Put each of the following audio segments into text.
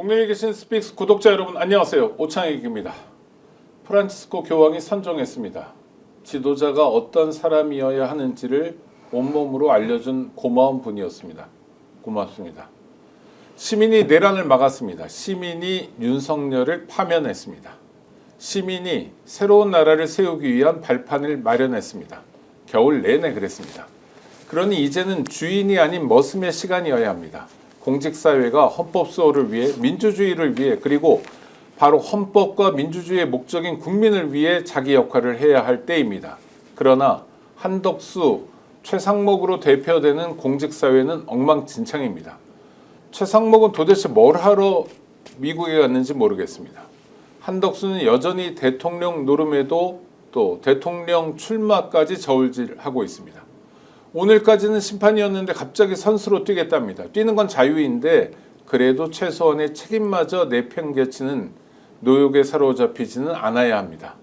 국내에 계신 스픽스 구독자 여러분 안녕하세요. 오창익입니다. 프란치스코 교황이 선정했습니다. 지도자가 어떤 사람이어야 하는지를 온몸으로 알려준 고마운 분이었습니다. 고맙습니다. 시민이 내란을 막았습니다. 시민이 윤석열을 파면했습니다. 시민이 새로운 나라를 세우기 위한 발판을 마련했습니다. 겨울 내내 그랬습니다. 그러니 이제는 주인이 아닌 머슴의 시간이어야 합니다. 공직사회가 헌법 수호를 위해, 민주주의를 위해, 그리고 바로 헌법과 민주주의의 목적인 국민을 위해 자기 역할을 해야 할 때입니다. 그러나 한덕수, 최상목으로 대표되는 공직사회는 엉망진창입니다. 최상목은 도대체 뭘 하러 미국에 갔는지 모르겠습니다. 한덕수는 여전히 대통령 노름에도 또 대통령 출마까지 저울질하고 있습니다. 오늘까지는 심판이었는데 갑자기 선수로 뛰겠답니다. 뛰는 건 자유인데 그래도 최소한의 책임마저 내팽개치는 노역에 사로잡히지는 않아야 합니다.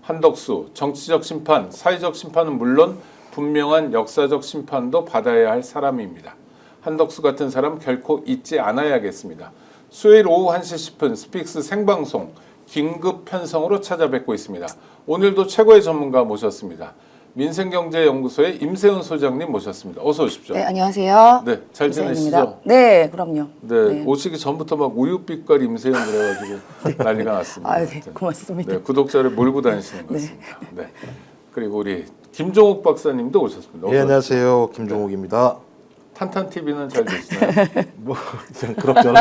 한덕수, 정치적 심판, 사회적 심판은 물론 분명한 역사적 심판도 받아야 할 사람입니다. 한덕수 같은 사람 결코 잊지 않아야겠습니다. 수요일 오후 1시 10분 스픽스 생방송 긴급 편성으로 찾아뵙고 있습니다. 오늘도 최고의 전문가 모셨습니다. 민생경제연구소의 임세훈 소장님 모셨습니다. 어서 오십시오. 네, 안녕하세요. 네, 잘 지내시죠? 네, 그럼요. 네, 오시기 전부터 막 우유빛깔 임세훈 그래가지고 난리가 났습니다. 아, 네, 고맙습니다. 네, 구독자를 몰고 다니시는 것 같습니다. 네. 그리고 우리 김종욱 박사님도 오셨습니다. 네, 안녕하세요. 김종욱입니다. 탄탄 TV는 잘 되시나요? 뭐 그렇죠.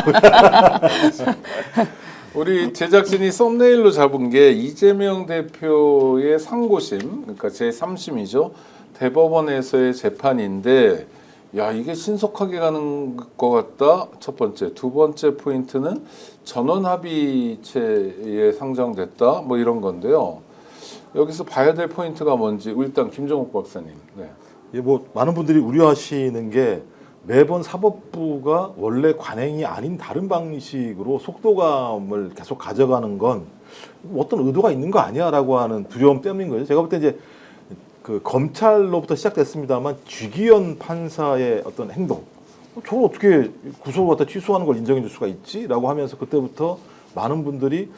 우리 제작진이 썸네일로 잡은 게 이재명 대표의 상고심, 그러니까 제3심이죠. 대법원에서의 재판인데, 야, 이게 신속하게 가는 것 같다. 첫 번째. 두 번째 포인트는 전원합의체에 상정됐다. 뭐 이런 건데요. 여기서 봐야 될 포인트가 뭔지 일단 김종욱 박사님. 네. 예, 뭐 많은 분들이 우려하시는 게 매번 사법부가 원래 관행이 아닌 다른 방식으로 속도감을 계속 가져가는 건 어떤 의도가 있는 거 아니야라고 하는 두려움 때문인 거죠. 제가 볼 때 이제 그 검찰로부터 시작됐습니다만 쥐기현 판사의 어떤 행동, 저걸 어떻게 구속을 갖다 취소하는 걸 인정해 줄 수가 있지라고 하면서 그때부터 많은 분들이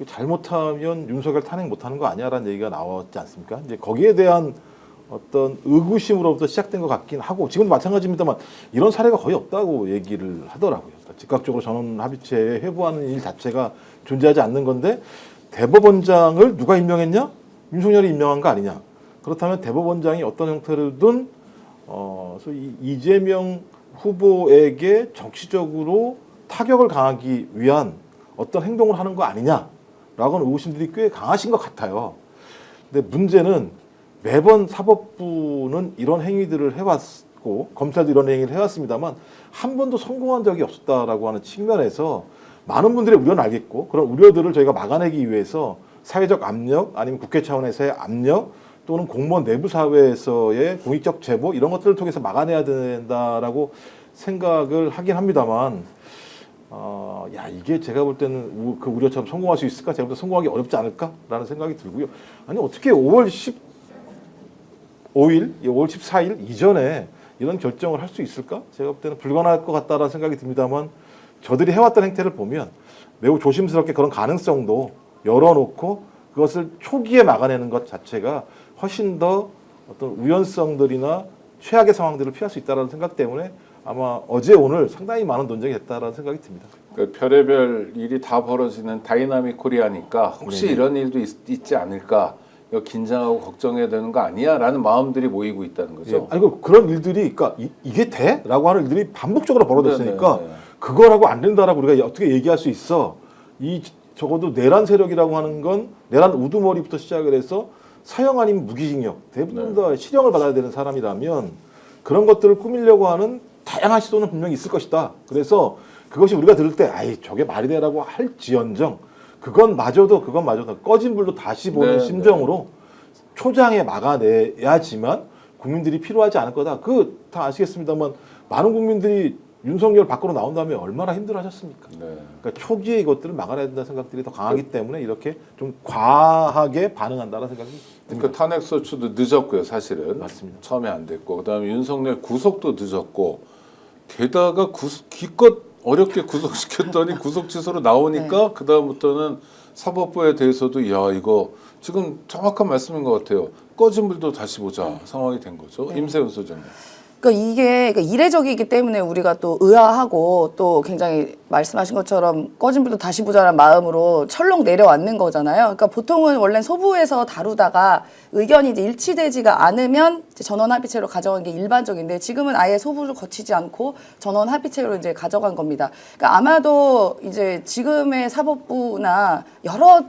잘못하면 윤석열 탄핵 못하는 거 아니야라는 얘기가 나왔지 않습니까? 이제 거기에 대한 어떤 의구심으로부터 시작된 것 같긴 하고 지금도 마찬가지입니다만 이런 사례가 거의 없다고 얘기를 하더라고요. 즉각적으로 전원 합의체에 회부하는 일 자체가 존재하지 않는 건데 대법원장을 누가 임명했냐? 윤석열이 임명한 거 아니냐? 그렇다면 대법원장이 어떤 형태로든 이재명 후보에게 정치적으로 타격을 가하기 위한 어떤 행동을 하는 거 아니냐라고는 의구심들이 꽤 강하신 것 같아요. 근데 문제는 매번 사법부는 이런 행위들을 해왔고 검찰도 이런 행위를 해왔습니다만 한 번도 성공한 적이 없었다라고 하는 측면에서 많은 분들의 우려는 알겠고 그런 우려들을 저희가 막아내기 위해서 사회적 압력 아니면 국회 차원에서의 압력 또는 공무원 내부 사회에서의 공익적 제보 이런 것들을 통해서 막아내야 된다라고 생각을 하긴 합니다만 이게 제가 볼 때는 그 우려처럼 성공할 수 있을까? 제가 볼 때 성공하기 어렵지 않을까라는 생각이 들고요. 아니 어떻게 5월 14일 이전에 이런 결정을 할 수 있을까? 제가 볼 때는 불가능할 것 같다라는 생각이 듭니다만 저들이 해왔던 행태를 보면 매우 조심스럽게 그런 가능성도 열어놓고 그것을 초기에 막아내는 것 자체가 훨씬 더 어떤 우연성들이나 최악의 상황들을 피할 수 있다는 생각 때문에 아마 어제 오늘 상당히 많은 논쟁이 됐다라는 생각이 듭니다. 그 별의별 일이 다 벌어지는 다이나믹 코리아니까 혹시 네네. 이런 일도 있지 않을까? 이거 긴장하고 걱정해야 되는 거 아니야? 라는 마음들이 모이고 있다는 거죠. 예. 아니 그런 일들이 그러니까 이게 돼? 라고 하는 일들이 반복적으로 벌어졌으니까 네네. 그거라고 안 된다라고 우리가 어떻게 얘기할 수 있어? 적어도 내란 세력이라고 하는 건 내란 우두머리부터 시작을 해서 사형 아니면 무기징역 대부분 다 실형을 받아야 되는 사람이라면 그런 것들을 꾸미려고 하는 다양한 시도는 분명히 있을 것이다. 그래서 그것이 우리가 들을 때 아이 저게 말이 되라고 할지언정 그건 마저도 꺼진 불도 다시 보는 심정으로 초장에 막아내야지만 국민들이 필요하지 않을 거다. 그 다 아시겠습니다만 많은 국민들이 윤석열 밖으로 나온 다음에 얼마나 힘들어하셨습니까? 네. 그러니까 초기에 이것들을 막아내야 된다는 생각들이 더 강하기 때문에 이렇게 좀 과하게 반응한다는 생각이 듭니다. 그 탄핵 소추도 늦었고요, 사실은. 맞습니다. 처음에 안 됐고, 그다음에 윤석열 구속도 늦었고, 게다가 기껏 어렵게 구속시켰더니 구속 취소로 나오니까 그 다음부터는 사법부에 대해서도 야 이거 지금 정확한 말씀인 것 같아요. 꺼진 불도 다시 보자 상황이 된 거죠. 임세훈 소장님. 그러니까 이게 이례적이기 때문에 우리가 또 의아하고 또 굉장히 말씀하신 것처럼 꺼진 불도 다시 보자라는 마음으로 철렁 내려왔는 거잖아요. 그러니까 보통은 원래 소부에서 다루다가 의견이 이제 일치되지가 않으면 이제 전원 합의체로 가져간 게 일반적인데 지금은 아예 소부를 거치지 않고 전원 합의체로 이제 가져간 겁니다. 그러니까 아마도 이제 지금의 사법부나 여러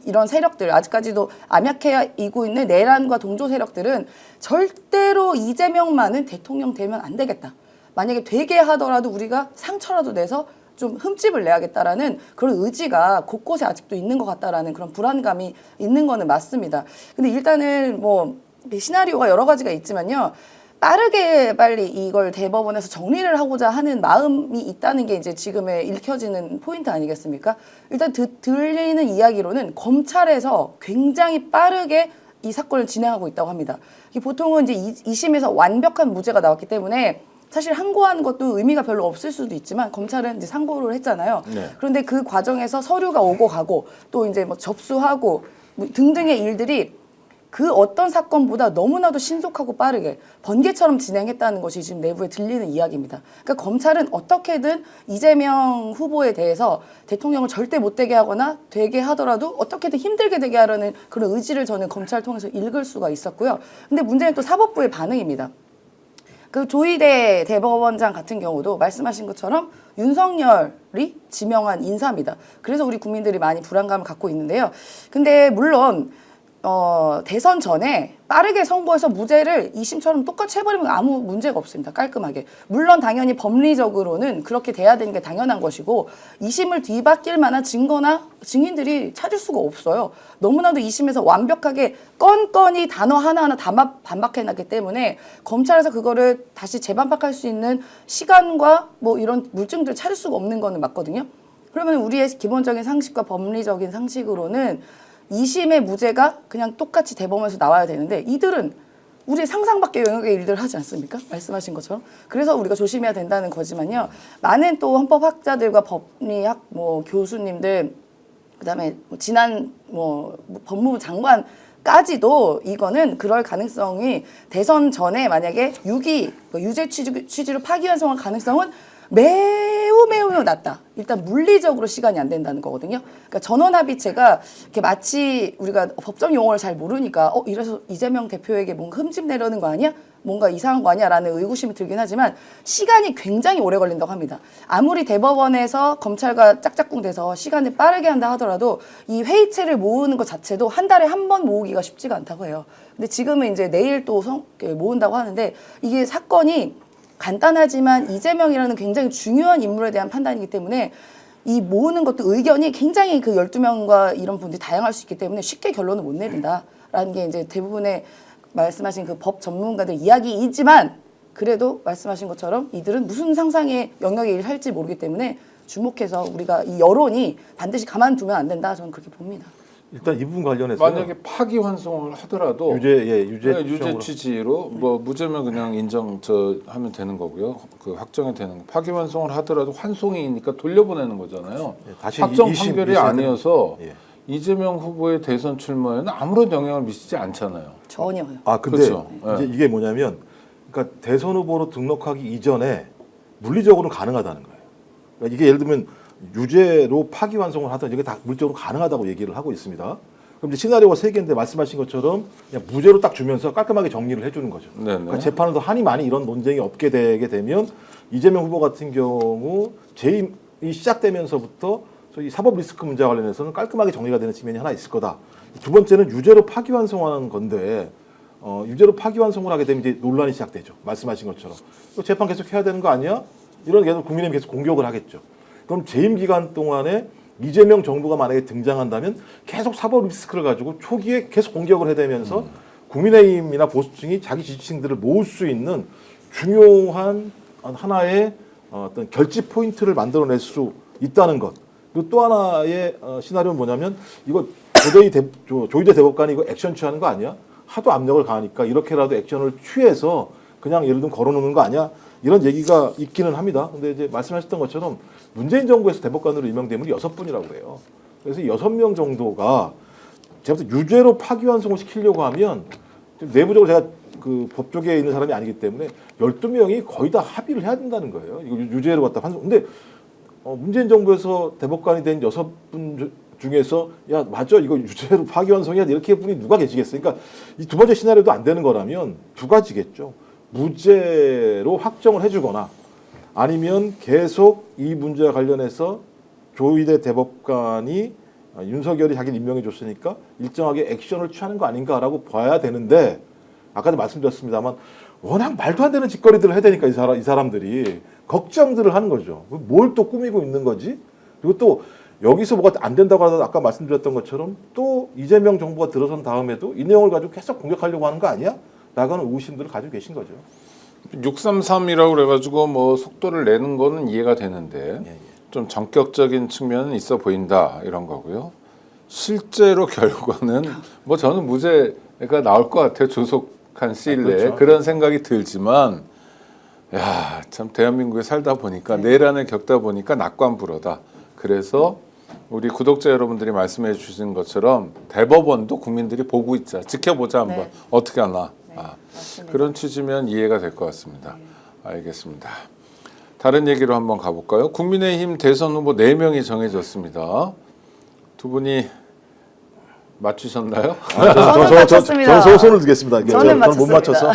이런 세력들 아직까지도 암약해 이고 있는 내란과 동조 세력들은 절대로 이재명만은 대통령 되면 안 되겠다. 만약에 되게 하더라도 우리가 상처라도 내서 좀 흠집을 내야겠다라는 그런 의지가 곳곳에 아직도 있는 것 같다라는 그런 불안감이 있는 거는 맞습니다. 근데 일단은 뭐 시나리오가 여러 가지가 있지만요. 빠르게 빨리 이걸 대법원에서 정리를 하고자 하는 마음이 있다는 게 이제 지금의 읽혀지는 포인트 아니겠습니까? 일단 들리는 이야기로는 검찰에서 굉장히 빠르게 이 사건을 진행하고 있다고 합니다. 보통은 이제 2심에서 완벽한 무죄가 나왔기 때문에 사실 항고하는 것도 의미가 별로 없을 수도 있지만 검찰은 이제 상고를 했잖아요. 네. 그런데 그 과정에서 서류가 오고 가고 또 이제 뭐 접수하고 뭐 등등의 일들이 그 어떤 사건보다 너무나도 신속하고 빠르게 번개처럼 진행했다는 것이 지금 내부에 들리는 이야기입니다. 그러니까 검찰은 어떻게든 이재명 후보에 대해서 대통령을 절대 못 되게 하거나 되게 하더라도 어떻게든 힘들게 되게 하려는 그런 의지를 저는 검찰을 통해서 읽을 수가 있었고요. 근데 문제는 또 사법부의 반응입니다. 그 조희대 대법원장 같은 경우도 말씀하신 것처럼 윤석열이 지명한 인사입니다. 그래서 우리 국민들이 많이 불안감을 갖고 있는데요. 근데 물론 대선 전에 빠르게 선고해서 무죄를 2심처럼 똑같이 해버리면 아무 문제가 없습니다. 깔끔하게. 물론 당연히 법리적으로는 그렇게 돼야 되는 게 당연한 것이고 2심을 뒤바뀔 만한 증거나 증인들이 찾을 수가 없어요. 너무나도 2심에서 완벽하게 건건이 단어 하나하나 다 반박해놨기 때문에 검찰에서 그거를 다시 재반박할 수 있는 시간과 뭐 이런 물증들을 찾을 수가 없는 거는 맞거든요. 그러면 우리의 기본적인 상식과 법리적인 상식으로는 2심의 무죄가 그냥 똑같이 대법원에서 나와야 되는데 이들은 우리의 상상밖의 영역의 일들을 하지 않습니까? 말씀하신 것처럼. 그래서 우리가 조심해야 된다는 거지만요. 많은 또 헌법학자들과 법리학 뭐 교수님들 그다음에 뭐 지난 뭐 법무부 장관까지도 이거는 그럴 가능성이 대선 전에 만약에 유죄 취지로 파기환송할 가능성은 매우 낮다. 일단 물리적으로 시간이 안 된다는 거거든요. 그러니까 전원합의체가 이렇게 마치 우리가 법정 용어를 잘 모르니까 이래서 이재명 대표에게 뭔가 흠집 내려는 거 아니야? 뭔가 이상한 거 아니야? 라는 의구심이 들긴 하지만 시간이 굉장히 오래 걸린다고 합니다. 아무리 대법원에서 검찰과 짝짝꿍 돼서 시간을 빠르게 한다 하더라도 이 회의체를 모으는 것 자체도 한 달에 한 번 모으기가 쉽지가 않다고 해요. 근데 지금은 이제 내일 또 모은다고 하는데 이게 사건이 간단하지만 이재명이라는 굉장히 중요한 인물에 대한 판단이기 때문에 이 모으는 것도 의견이 굉장히 그 12명과 이런 분들이 다양할 수 있기 때문에 쉽게 결론을 못 내린다라는 게 이제 대부분의 말씀하신 그 법 전문가들 이야기이지만 그래도 말씀하신 것처럼 이들은 무슨 상상의 영역의 일을 할지 모르기 때문에 주목해서 우리가 이 여론이 반드시 가만두면 안 된다. 저는 그렇게 봅니다. 일단 이 부분 관련해서 만약에 파기환송을 하더라도 유죄 취지로 뭐 무죄면 그냥 하면 되는 거고요. 그 확정이 되는 거. 파기환송을 하더라도 환송이니까 돌려보내는 거잖아요. 다시 확정 판결이 아니어서 이재명 후보의 대선 출마에는 아무런 영향을 미치지 않잖아요. 전혀요. 근데 그렇죠. 이제 이게 뭐냐면 그러니까 대선 후보로 등록하기 이전에 물리적으로는 가능하다는 거예요. 그러니까 이게 예를 들면 유죄로 파기환송을 하든 이게 다 물적으로 가능하다고 얘기를 하고 있습니다. 그럼 이제 시나리오가 세 개인데 말씀하신 것처럼 그냥 무죄로 딱 주면서 깔끔하게 정리를 해주는 거죠. 그러니까 재판은 더 한이 많이 이런 논쟁이 없게 되게 되면 이재명 후보 같은 경우 재임이 시작되면서부터 이 사법 리스크 문제와 관련해서는 깔끔하게 정리가 되는 측면이 하나 있을 거다. 두 번째는 유죄로 파기환송하는 건데 유죄로 파기환송을 하게 되면 이제 논란이 시작되죠. 말씀하신 것처럼 재판 계속 해야 되는 거 아니야? 이런 계속 국민의힘이 계속 공격을 하겠죠. 그럼 재임 기간 동안에 이재명 정부가 만약에 등장한다면 계속 사법 리스크를 가지고 초기에 계속 공격을 해대면서 국민의힘이나 보수층이 자기 지지층들을 모을 수 있는 중요한 하나의 어떤 결집 포인트를 만들어낼 수 있다는 것. 그리고 또 하나의 시나리오는 뭐냐면 이거 조희대 대법관이 이거 액션 취하는 거 아니야? 하도 압력을 가하니까 이렇게라도 액션을 취해서 그냥 예를 들면 걸어놓는 거 아니야? 이런 얘기가 있기는 합니다. 근데 이제 말씀하셨던 것처럼 문재인 정부에서 대법관으로 임명된 분이 6분이라고 그래요. 그래서 6명 정도가 제가 볼 때 유죄로 파기환송을 시키려고 하면 지금 내부적으로 제가 그 법조계에 있는 사람이 아니기 때문에 12명이 거의 다 합의를 해야 된다는 거예요. 이거 유죄로 갖다 환송. 근데 문재인 정부에서 대법관이 된 6분 중에서 야 맞아 이거 유죄로 파기환송해야 돼 이렇게 분이 누가 계시겠어요? 그러니까 이 두 번째 시나리오도 안 되는 거라면 두 가지겠죠. 무죄로 확정을 해주거나 아니면 계속 이 문제와 관련해서 조희대 대법관이 윤석열이 자기를 임명해 줬으니까 일정하게 액션을 취하는 거 아닌가라고 봐야 되는데 아까도 말씀드렸습니다만 워낙 말도 안 되는 짓거리들을 해야 되니까 이 사람들이 걱정들을 하는 거죠. 뭘 또 꾸미고 있는 거지? 그리고 또 여기서 뭐가 안 된다고 하더라도 아까 말씀드렸던 것처럼 또 이재명 정부가 들어선 다음에도 이 내용을 가지고 계속 공격하려고 하는 거 아니야? 라고는 의심들을 가지고 계신 거죠. 633이라고 그래가지고 뭐 속도를 내는 거는 이해가 되는데 좀 전격적인 측면은 있어 보인다 이런 거고요. 실제로 결과는 뭐 저는 무죄가 나올 것 같아요. 조속한 시일 내에 그렇죠. 그런 생각이 들지만 야, 참 대한민국에 살다 보니까 내란을 겪다 보니까 낙관불허다. 그래서 우리 구독자 여러분들이 말씀해 주신 것처럼 대법원도 국민들이 보고 있자. 지켜보자 한번. 네. 어떻게 하나. 네, 맞습니다. 그런 취지면 이해가 될 것 같습니다. 알겠습니다. 다른 얘기로 한번 가볼까요? 국민의힘 대선 후보 4명이 정해졌습니다. 두 분이 맞추셨나요? 저는 맞췄습니다. 저 손을 들겠습니다. 저는 못 맞췄습니다. 맞춰서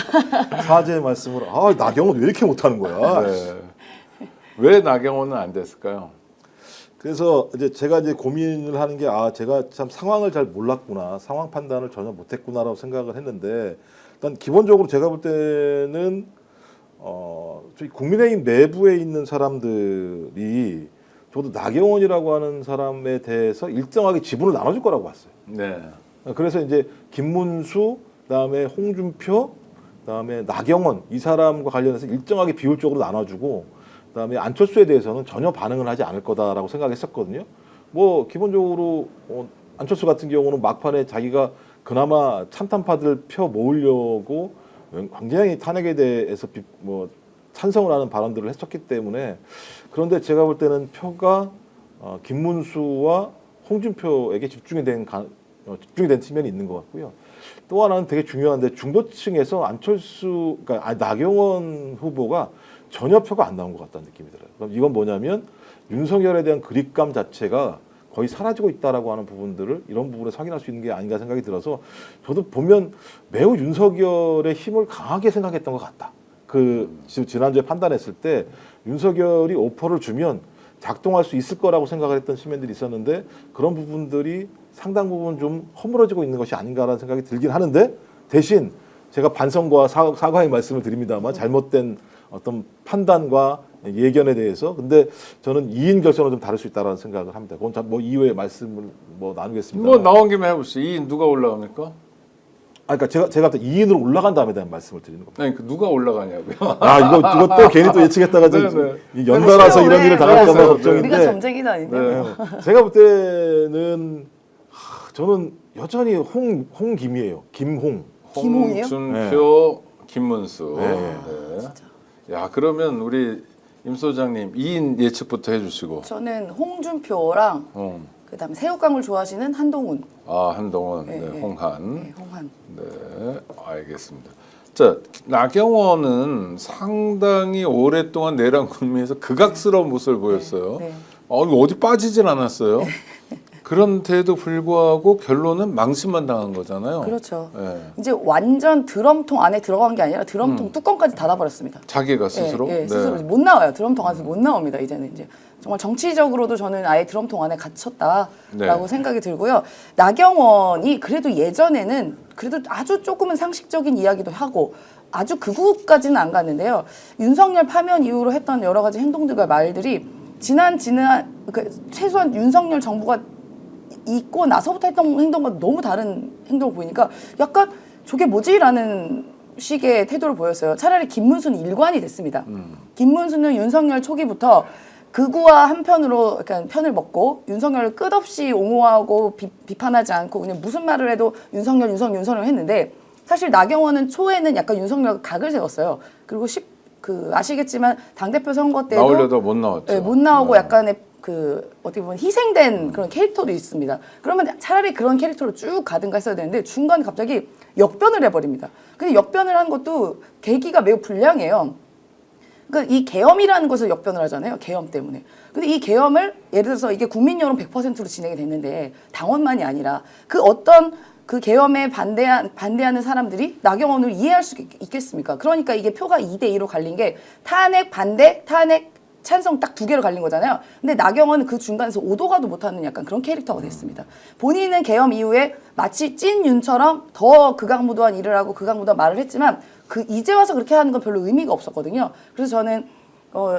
사죄의 말씀으로 나경원 왜 이렇게 못하는 거야? 네. 왜 나경원은 안 됐을까요? 그래서 제가 고민을 하는 게 제가 참 상황을 잘 몰랐구나, 상황 판단을 전혀 못했구나라고 생각을 했는데 일단 기본적으로 제가 볼 때는 저희 국민의힘 내부에 있는 사람들이 저도 나경원이라고 하는 사람에 대해서 일정하게 지분을 나눠줄 거라고 봤어요. 네. 그래서 이제 김문수, 그다음에 홍준표, 그다음에 나경원 이 사람과 관련해서 일정하게 비율적으로 나눠주고, 그다음에 안철수에 대해서는 전혀 반응을 하지 않을 거다라고 생각했었거든요. 뭐 기본적으로 안철수 같은 경우는 막판에 자기가 그나마 찬탄파들 표 모으려고 굉장히 탄핵에 대해서 찬성을 하는 발언들을 했었기 때문에, 그런데 제가 볼 때는 표가 김문수와 홍준표에게 집중이 된 측면이 있는 것 같고요. 또 하나는 되게 중요한데 중도층에서 그러니까 나경원 후보가 전혀 표가 안 나온 것 같다는 느낌이 들어요. 그럼 이건 뭐냐면 윤석열에 대한 그립감 자체가 거의 사라지고 있다라고 하는 부분들을 이런 부분에서 확인할 수 있는 게 아닌가 생각이 들어서 저도 보면 매우 윤석열의 힘을 강하게 생각했던 것 같다. 지난주에 판단했을 때 윤석열이 오퍼를 주면 작동할 수 있을 거라고 생각을 했던 시민들이 있었는데 그런 부분들이 상당 부분 좀 허물어지고 있는 것이 아닌가라는 생각이 들긴 하는데, 대신 제가 반성과 사과의 말씀을 드립니다만 잘못된 어떤 판단과 예견에 대해서, 근데 저는 2인 결선은 좀 다를 수 있다라는 생각을 합니다. 그건 뭐 이후에 말씀을 나누겠습니다. 뭐 나온 김에 해보시죠. 2인 누가 올라갑니까? 그러니까 제가 2인으로 올라간 다음에 대한 말씀을 드리는 겁니다. 아니, 누가 올라가냐고요. 이거 또 괜히 또 예측했다가 네네. 이 연달아서 이런 일을 당할까 봐 네. 걱정인데. 우리가 점쟁이도 아닌데. 네. 제가 볼 때는 저는 여전히 홍김이에요. 김홍. 김홍이요? 홍준표, 김문수. 네. 네. 야, 그러면 우리 임 소장님 2인 예측부터 해주시고. 저는 홍준표랑 그다음에 새우깡을 좋아하시는 한동훈. 한동훈, 네, 네. 홍한. 네, 홍한. 네, 알겠습니다. 자, 나경원은 상당히 오랫동안 내란 국면에서 극악스러운 모습을 보였어요. 네. 이거 어디 빠지진 않았어요. 그런데도 불구하고 결론은 망신만 당한 거잖아요. 그렇죠. 네. 이제 완전 드럼통 안에 들어간 게 아니라 드럼통 뚜껑까지 닫아버렸습니다. 자기가 스스로? 예, 스스로 못 나와요. 드럼통 안에서 못 나옵니다. 이제는 이제 정말 정치적으로도 저는 아예 드럼통 안에 갇혔다라고 네. 생각이 들고요. 나경원이 그래도 예전에는 그래도 아주 조금은 상식적인 이야기도 하고 아주 극우까지는 안 갔는데요. 윤석열 파면 이후로 했던 여러 가지 행동들과 말들이 최소한 윤석열 정부가 있고 나서부터 했던 행동과 너무 다른 행동을 보이니까 약간 저게 뭐지라는 식의 태도를 보였어요. 차라리 김문수는 일관이 됐습니다. 김문수는 윤석열 초기부터 극우와 한편으로 약간 편을 먹고 윤석열을 끝없이 옹호하고 비판하지 않고 그냥 무슨 말을 해도 윤석열 했는데, 사실 나경원은 초에는 약간 윤석열 각을 세웠어요. 그리고 그 아시겠지만 당대표 선거 때도 나오려다 못 나왔죠. 네, 못 나오고 네. 약간의 그 어떻게 보면 희생된 그런 캐릭터도 있습니다. 그러면 차라리 그런 캐릭터로 쭉 가든가 했어야 되는데 중간에 갑자기 역변을 해버립니다. 근데 역변을 한 것도 계기가 매우 불량해요. 그러니까 이 계엄이라는 것을 역변을 하잖아요. 계엄 때문에. 근데 이 계엄을 예를 들어서 이게 국민 여론 100%로 진행이 됐는데 당원만이 아니라 그 어떤 그 계엄에 반대하는 사람들이 나경원을 이해할 수 있겠습니까? 그러니까 이게 표가 2대2로 갈린 게 탄핵 반대, 탄핵 찬성 딱 두 개로 갈린 거잖아요. 근데 나경원은 그 중간에서 오도 가도 못하는 약간 그런 캐릭터가 됐습니다. 본인은 계엄 이후에 마치 찐 윤처럼 더 극악무도한 일을 하고 극악무도한 말을 했지만 그 이제 와서 그렇게 하는 건 별로 의미가 없었거든요. 그래서 저는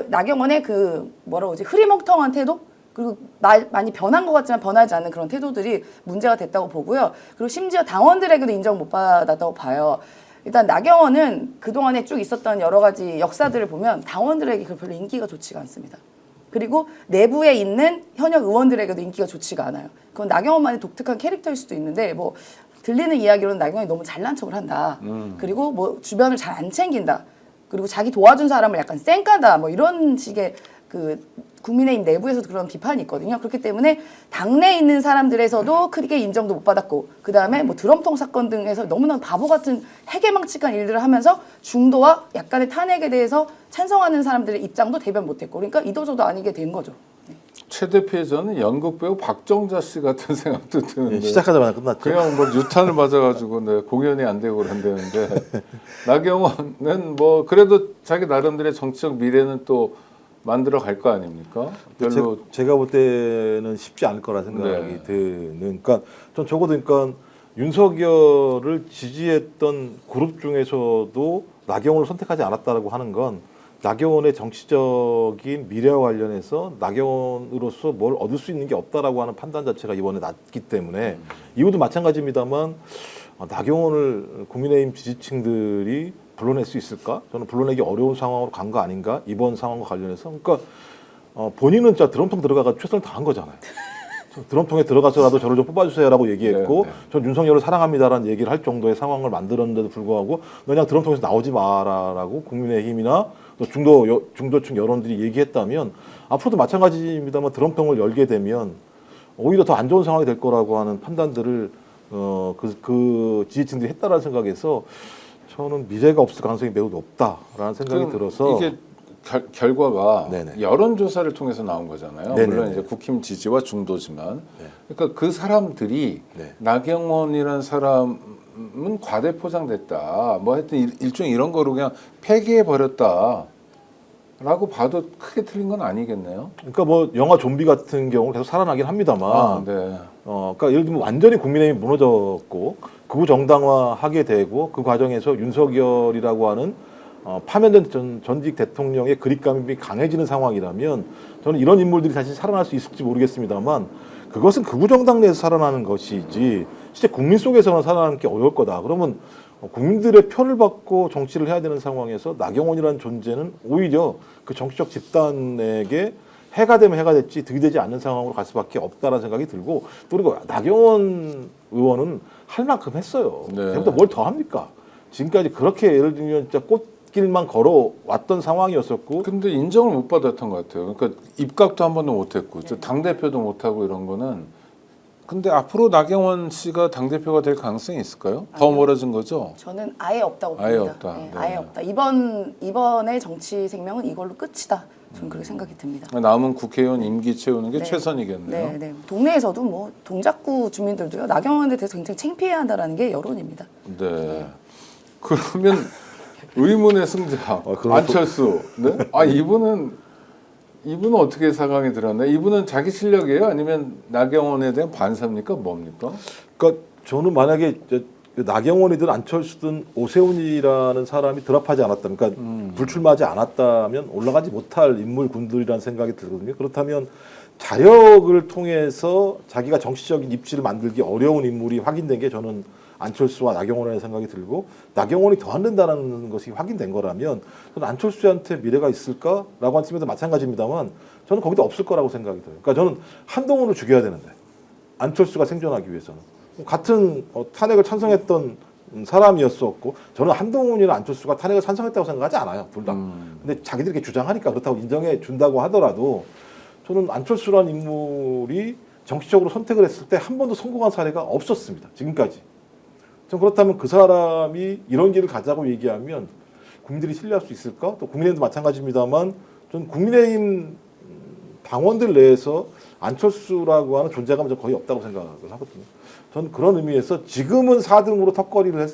나경원의 그 뭐라고 그러지 흐리멍텅한 태도 그리고 많이 변한 것 같지만 변하지 않는 그런 태도들이 문제가 됐다고 보고요. 그리고 심지어 당원들에게도 인정 못 받았다고 봐요. 일단 나경원은 그동안에 쭉 있었던 여러 가지 역사들을 보면 당원들에게 별로 인기가 좋지가 않습니다. 그리고 내부에 있는 현역 의원들에게도 인기가 좋지가 않아요. 그건 나경원만의 독특한 캐릭터일 수도 있는데 뭐 들리는 이야기로는 나경원이 너무 잘난 척을 한다. 그리고 뭐 주변을 잘 안 챙긴다. 그리고 자기 도와준 사람을 약간 쌩까다. 뭐 이런 식의 그 국민의힘 내부에서도 그런 비판이 있거든요. 그렇기 때문에 당내에 있는 사람들에서도 크게 인정도 못 받았고 그 다음에 뭐 드럼통 사건 등에서 너무나 바보 같은 해괴망측한 일들을 하면서 중도와 약간의 탄핵에 대해서 찬성하는 사람들의 입장도 대변 못했고 그러니까 이도저도 아니게 된 거죠. 최대 피해자는 연극 배우 박정자 씨 같은 생각도 드는데 시작하자마자 끝났죠. 그냥 뭐 유탄을 맞아가지고 네, 공연이 안 되고 그런다는데 나경원은 뭐 그래도 자기 나름대로의 정치적 미래는 또 만들어 갈 거 아닙니까? 별로 제가 볼 때는 쉽지 않을 거라 생각이 네. 드는. 그러니까 전 적어도 그러니까 윤석열을 지지했던 그룹 중에서도 나경원을 선택하지 않았다라고 하는 건 나경원의 정치적인 미래와 관련해서 나경원으로서 뭘 얻을 수 있는 게 없다라고 하는 판단 자체가 이번에 났기 때문에 이후도 마찬가지입니다만 나경원을 국민의힘 지지층들이 불러낼 수 있을까? 저는 불러내기 어려운 상황으로 간 거 아닌가? 이번 상황과 관련해서. 그러니까 본인은 진짜 드럼통 들어가서 최선을 다한 거잖아요. 드럼통에 들어가서라도 저를 좀 뽑아주세요라고 얘기했고 네, 네. 전 윤석열을 사랑합니다라는 얘기를 할 정도의 상황을 만들었는데도 불구하고 너 그냥 드럼통에서 나오지 마라라고 국민의힘이나 또 중도층 여론들이 얘기했다면 앞으로도 마찬가지입니다만 드럼통을 열게 되면 오히려 더 안 좋은 상황이 될 거라고 하는 판단들을 그 지지층들이 했다라는 생각에서 저는 미래가 없을 가능성이 매우 높다라는 생각이 들어서 이게 결과가 네네. 여론조사를 통해서 나온 거잖아요. 네네네. 물론 이제 국힘 지지와 중도지만 네. 그러니까 그 사람들이 네. 나경원이라는 사람은 과대 포장됐다. 뭐 하여튼 일종 이런 거로 그냥 폐기해 버렸다. 라고 봐도 크게 틀린 건 아니겠네요. 그러니까 뭐 영화 좀비 같은 경우는 계속 살아나긴 합니다만 네. 그러니까 예를 들면 완전히 국민의힘이 무너졌고 극우 정당화하게 되고 그 과정에서 윤석열이라고 하는 파면된 전직 대통령의 그립감이 강해지는 상황이라면 저는 이런 인물들이 다시 살아날 수 있을지 모르겠습니다만 그것은 극우 정당 내에서 살아나는 것이지 실제 국민 속에서는 살아나는 게 어려울 거다. 그러면 국민들의 표를 받고 정치를 해야 되는 상황에서 나경원이라는 존재는 오히려 그 정치적 집단에게 해가 되면 해가 됐지 득이 되지 않는 상황으로 갈 수밖에 없다라는 생각이 들고 또 그리고 나경원 의원은 할 만큼 했어요. 네. 그보다 뭘 더 합니까? 지금까지 그렇게 예를 들면 진짜 꽃길만 걸어왔던 상황이었었고 근데 인정을 못 받았던 것 같아요. 그러니까 입각도 한 번도 못했고 당대표도 못하고 이런 거는 근데 앞으로 나경원 씨가 당대표가 될 가능성이 있을까요? 더 멀어진 거죠? 저는 아예 없다고 봅니다. 아예 없다. 네, 네. 아예 없다. 이번의 정치 생명은 이걸로 끝이다. 저는 그렇게 생각이 듭니다. 남은 국회의원 임기 채우는 게 네. 최선이겠네요. 네, 네. 동네에서도 뭐 동작구 주민들도요 나경원에 대해서 굉장히 창피해한다라는 게 여론입니다. 네. 그러면 의문의 승자 그럼 안철수. 네? 이분은 어떻게 4강에 들었나요? 이분은 자기 실력이에요? 아니면 나경원에 대한 반사입니까? 뭡니까? 그러니까 저는 만약에 나경원이든 안철수든 오세훈이라는 사람이 드랍하지 않았다면, 그러니까 불출마하지 않았다면 올라가지 못할 인물군들이라는 생각이 들거든요. 그렇다면 자력을 통해서 자기가 정치적인 입지를 만들기 어려운 인물이 확인된 게 저는 안철수와 나경원이라는 생각이 들고 나경원이 더 안 된다는 것이 확인된 거라면 저는 안철수한테 미래가 있을까라고 한 측면도 마찬가지입니다만 저는 거기도 없을 거라고 생각이 들어요. 그러니까 저는 한동훈을 죽여야 되는데 안철수가 생존하기 위해서는 같은 탄핵을 찬성했던 사람이었었고 저는 한동훈이나 안철수가 탄핵을 찬성했다고 생각하지 않아요. 둘 다. 근데 자기들이 이렇게 주장하니까 그렇다고 인정해 준다고 하더라도 저는 안철수라는 인물이 정치적으로 선택을 했을 때 한 번도 성공한 사례가 없었습니다. 지금까지. 전 그렇다면 그 사람이 이런 길을 가자고 얘기하면 국민들이 신뢰할 수 있을까? 또 국민의힘도 마찬가지입니다만 전 국민의힘 당원들 내에서 안철수라고 하는 존재감은 좀 거의 없다고 생각을 하거든요. 전 그런 의미에서 지금은 4등으로 턱걸이를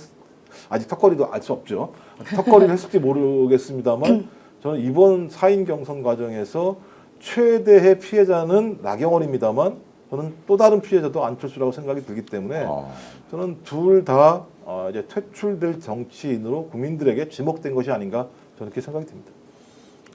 아직 턱걸이도 알 수 없죠. 턱걸이를 했을지 모르겠습니다만 저는 이번 4인 경선 과정에서 최대의 피해자는 나경원입니다만 저는 또 다른 피해자도 안철수라고 생각이 들기 때문에 저는 둘 다 이제 퇴출될 정치인으로 국민들에게 지목된 것이 아닌가 저는 그렇게 생각이 듭니다.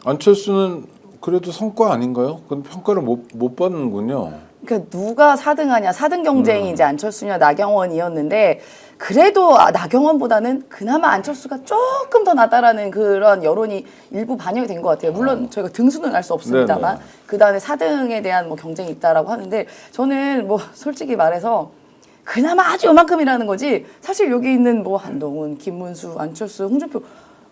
안철수는 그래도 성과 아닌가요? 근데 평가를 못 받는군요. 그러니까 누가 4등하냐, 4등 경쟁이 이제 안철수냐 나경원이었는데 그래도 나경원보다는 그나마 안철수가 조금 더 낫다라는 그런 여론이 일부 반영이 된 것 같아요. 물론 저희가 등수는 알 수 없습니다만 네네. 그 다음에 4등에 대한 뭐 경쟁이 있다라고 하는데 저는 뭐 솔직히 말해서 그나마 아주 요만큼이라는 거지 사실 여기 있는 뭐 한동훈, 김문수, 안철수, 홍준표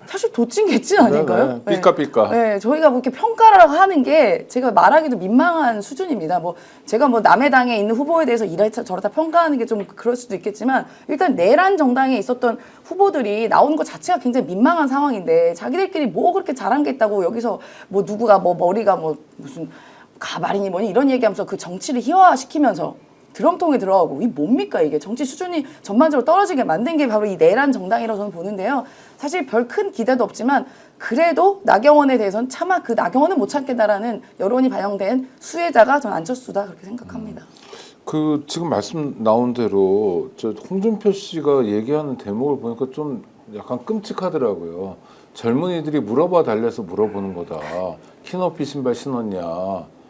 사실 도찐개찐 아닌가요? 네네. 삐까삐까. 네, 저희가 뭐 이렇게 평가를 하는 게 제가 말하기도 민망한 수준입니다. 뭐 제가 뭐 남의 당에 있는 후보에 대해서 이렇다 저렇다 평가하는 게 좀 그럴 수도 있겠지만 일단 내란 정당에 있었던 후보들이 나오는 것 자체가 굉장히 민망한 상황인데 자기들끼리 뭐 그렇게 잘한 게 있다고 여기서 뭐 누구가 뭐 머리가 뭐 무슨 가발이니 뭐니 이런 얘기하면서 그 정치를 희화화시키면서 드럼통에 들어가고 이 뭡니까 이게 정치 수준이 전반적으로 떨어지게 만든 게 바로 이 내란 정당이라고 저는 보는데요. 사실 별 큰 기대도 없지만 그래도 나경원에 대해서는 차마 그 나경원은 못 참겠다라는 여론이 반영된 수혜자가 전 안철수다 그렇게 생각합니다. 그 지금 말씀 나온 대로 저 홍준표 씨가 얘기하는 대목을 보니까 좀 약간 끔찍하더라고요. 젊은이들이 물어봐 달래서 물어보는 거다. 키높이 신발 신었냐.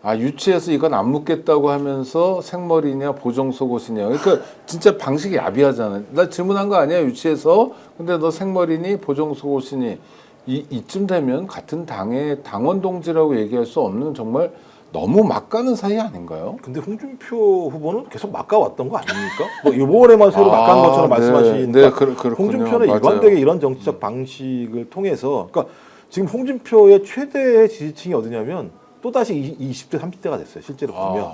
아 유치해서 이건 안 묻겠다고 하면서 생머리냐 보정속옷이냐. 그러니까 진짜 방식이 야비하잖아요. 나 질문한 거 아니야 유치해서. 근데 너 생머리니 보정속옷이니. 이쯤 되면 같은 당의 당원 동지라고 얘기할 수 없는 정말 너무 막 가는 사이 아닌가요? 근데 홍준표 후보는 계속 막가왔던 거 아닙니까? 뭐 이번에만 새로 막간 것처럼 말씀하시니까 네, 그렇군요. 홍준표는 맞아요. 일관되게 이런 정치적 방식을 통해서 그러니까 지금 홍준표의 최대의 지지층이 어디냐면 또다시 20대, 30대가 됐어요. 실제로 보면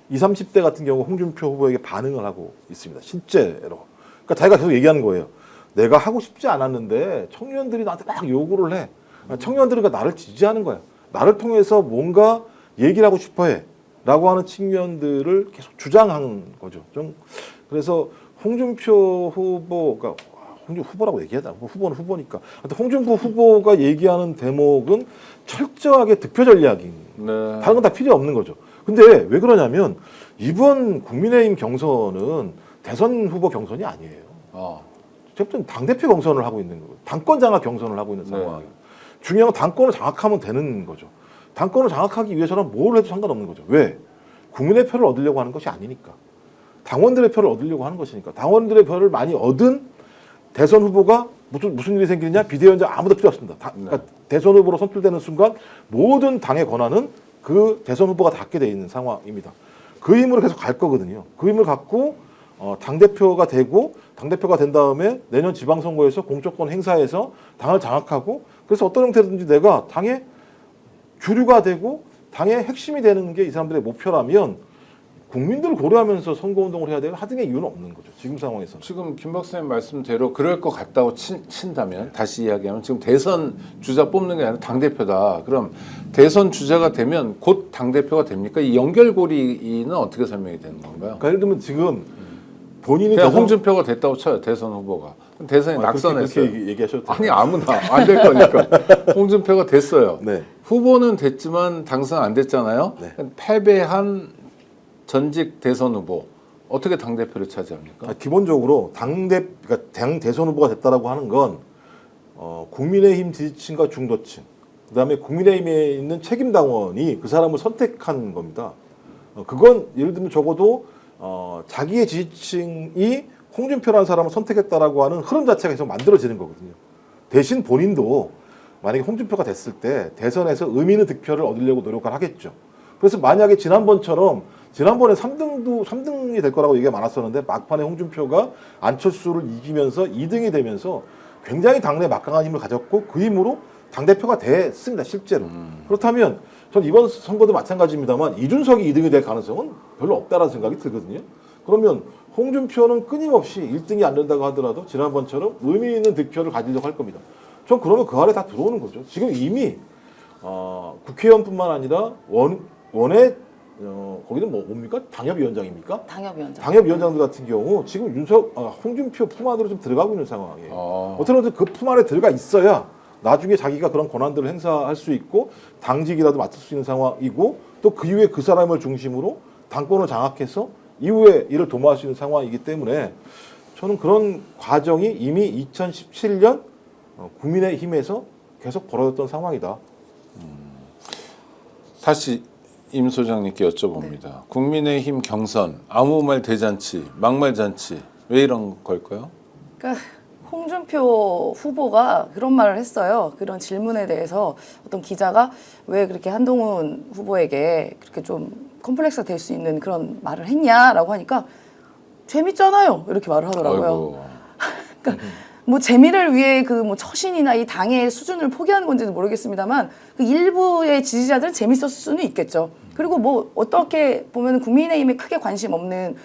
20, 30대 같은 경우 홍준표 후보에게 반응을 하고 있습니다. 실제로. 그러니까 자기가 계속 얘기하는 거예요. 내가 하고 싶지 않았는데 청년들이 나한테 막 요구를 해. 청년들은 그러니까 나를 지지하는 거야. 나를 통해서 뭔가 얘기를 하고 싶어해 라고 하는 측면들을 계속 주장한 거죠. 좀 그래서 홍준표 후보가 홍준표 후보라고 얘기하자. 후보는 후보니까. 홍준표 후보가 얘기하는 대목은 철저하게 득표 전략인. 네. 다른 건 다 필요 없는 거죠. 근데 왜 그러냐면 이번 국민의힘 경선은 대선 후보 경선이 아니에요. 어쨌든 당대표 경선을 하고 있는 거예요. 당권 장악 경선을 하고 있는 상황이에요. 중요한 건 당권을 장악하면 되는 거죠. 당권을 장악하기 위해서는 뭘 해도 상관없는 거죠. 왜? 국민의 표를 얻으려고 하는 것이 아니니까. 당원들의 표를 얻으려고 하는 것이니까. 당원들의 표를 많이 얻은 대선 후보가 무슨 일이 생기느냐? 비대위원장 아무도 필요 없습니다. 그러니까 대선 후보로 선출되는 순간 모든 당의 권한은 그 대선 후보가 닿게 돼 있는 상황입니다. 그 힘으로 계속 갈 거거든요. 그 힘을 갖고 당대표가 되고 당대표가 된 다음에 내년 지방선거에서 공천권 행사해서 당을 장악하고 그래서 어떤 형태든지 내가 당의 주류가 되고 당의 핵심이 되는 게 이 사람들의 목표라면 국민들을 고려하면서 선거운동을 해야 될 하등의 이유는 없는 거죠. 지금 상황에서는. 지금 김 박사님 말씀대로 그럴 것 같다고 친다면 다시 이야기하면 지금 대선 주자 뽑는 게 아니라 당대표다. 그럼 대선 주자가 되면 곧 당대표가 됩니까? 이 연결고리는 어떻게 설명이 되는 건가요? 그러니까 예를 들면 지금 본인이 그냥 홍준표가 됐다고 쳐요. 대선 후보가. 대선에 낙선했어요. 그렇게 얘기하셔도 돼요. 아니 아무나 안 될 거니까. 홍준표가 됐어요. 네. 후보는 됐지만 당선 안 됐잖아요. 네. 패배한 전직 대선 후보 어떻게 당 대표를 차지합니까? 기본적으로 그러니까 당 대선 후보가 됐다라고 하는 건 국민의힘 지지층과 중도층, 그다음에 국민의힘에 있는 책임 당원이 그 사람을 선택한 겁니다. 그건 예를 들면 적어도 자기의 지지층이 홍준표라는 사람을 선택했다라고 하는 흐름 자체가 계속 만들어지는 거거든요. 대신 본인도 만약에 홍준표가 됐을 때 대선에서 의미 있는 득표를 얻으려고 노력을 하겠죠. 그래서 만약에 지난번처럼 지난번에 3등이 될 거라고 얘기가 많았었는데 막판에 홍준표가 안철수를 이기면서 2등이 되면서 굉장히 당내 막강한 힘을 가졌고 그 힘으로 당대표가 됐습니다, 실제로. 그렇다면 전 이번 선거도 마찬가지입니다만 이준석이 2등이 될 가능성은 별로 없다라는 생각이 들거든요. 그러면 홍준표는 끊임없이 1등이 안 된다고 하더라도 지난번처럼 의미 있는 득표를 가지려고 할 겁니다. 전 그러면 그 아래 다 들어오는 거죠. 지금 이미 국회의원뿐만 아니라 원외 거기는 뭡니까? 당협위원장입니까? 당협위원장. 당협위원장들 같은 경우 지금 홍준표 품 안으로 좀 들어가고 있는 상황이에요. 어쨌든 그 품 안에 들어가 있어야 나중에 자기가 그런 권한들을 행사할 수 있고 당직이라도 맡을 수 있는 상황이고 또 그 이후에 그 사람을 중심으로 당권을 장악해서 이후에 이를 도모할 수 있는 상황이기 때문에 저는 그런 과정이 이미 2017년 국민의힘에서 계속 벌어졌던 상황이다. 다시 임 소장님께 여쭤봅니다. 국민의힘 경선 아무 말 대잔치, 막말 잔치 왜 이런 걸까요? 그러니까 홍준표 후보가 그런 말을 했어요. 그런 질문에 대해서 어떤 기자가 왜 그렇게 한동훈 후보에게 그렇게 좀 컴플렉스가 될 수 있는 그런 말을 했냐라고 하니까 재밌잖아요. 이렇게 말을 하더라고요. 아이고. 그러니까 뭐 재미를 위해 그 뭐 처신이나 이 당의 수준을 포기하는 건지는 모르겠습니다만 그 일부의 지지자들은 재밌었을 수는 있겠죠. 그리고 뭐 어떻게 보면 국민의힘에 크게 관심 없는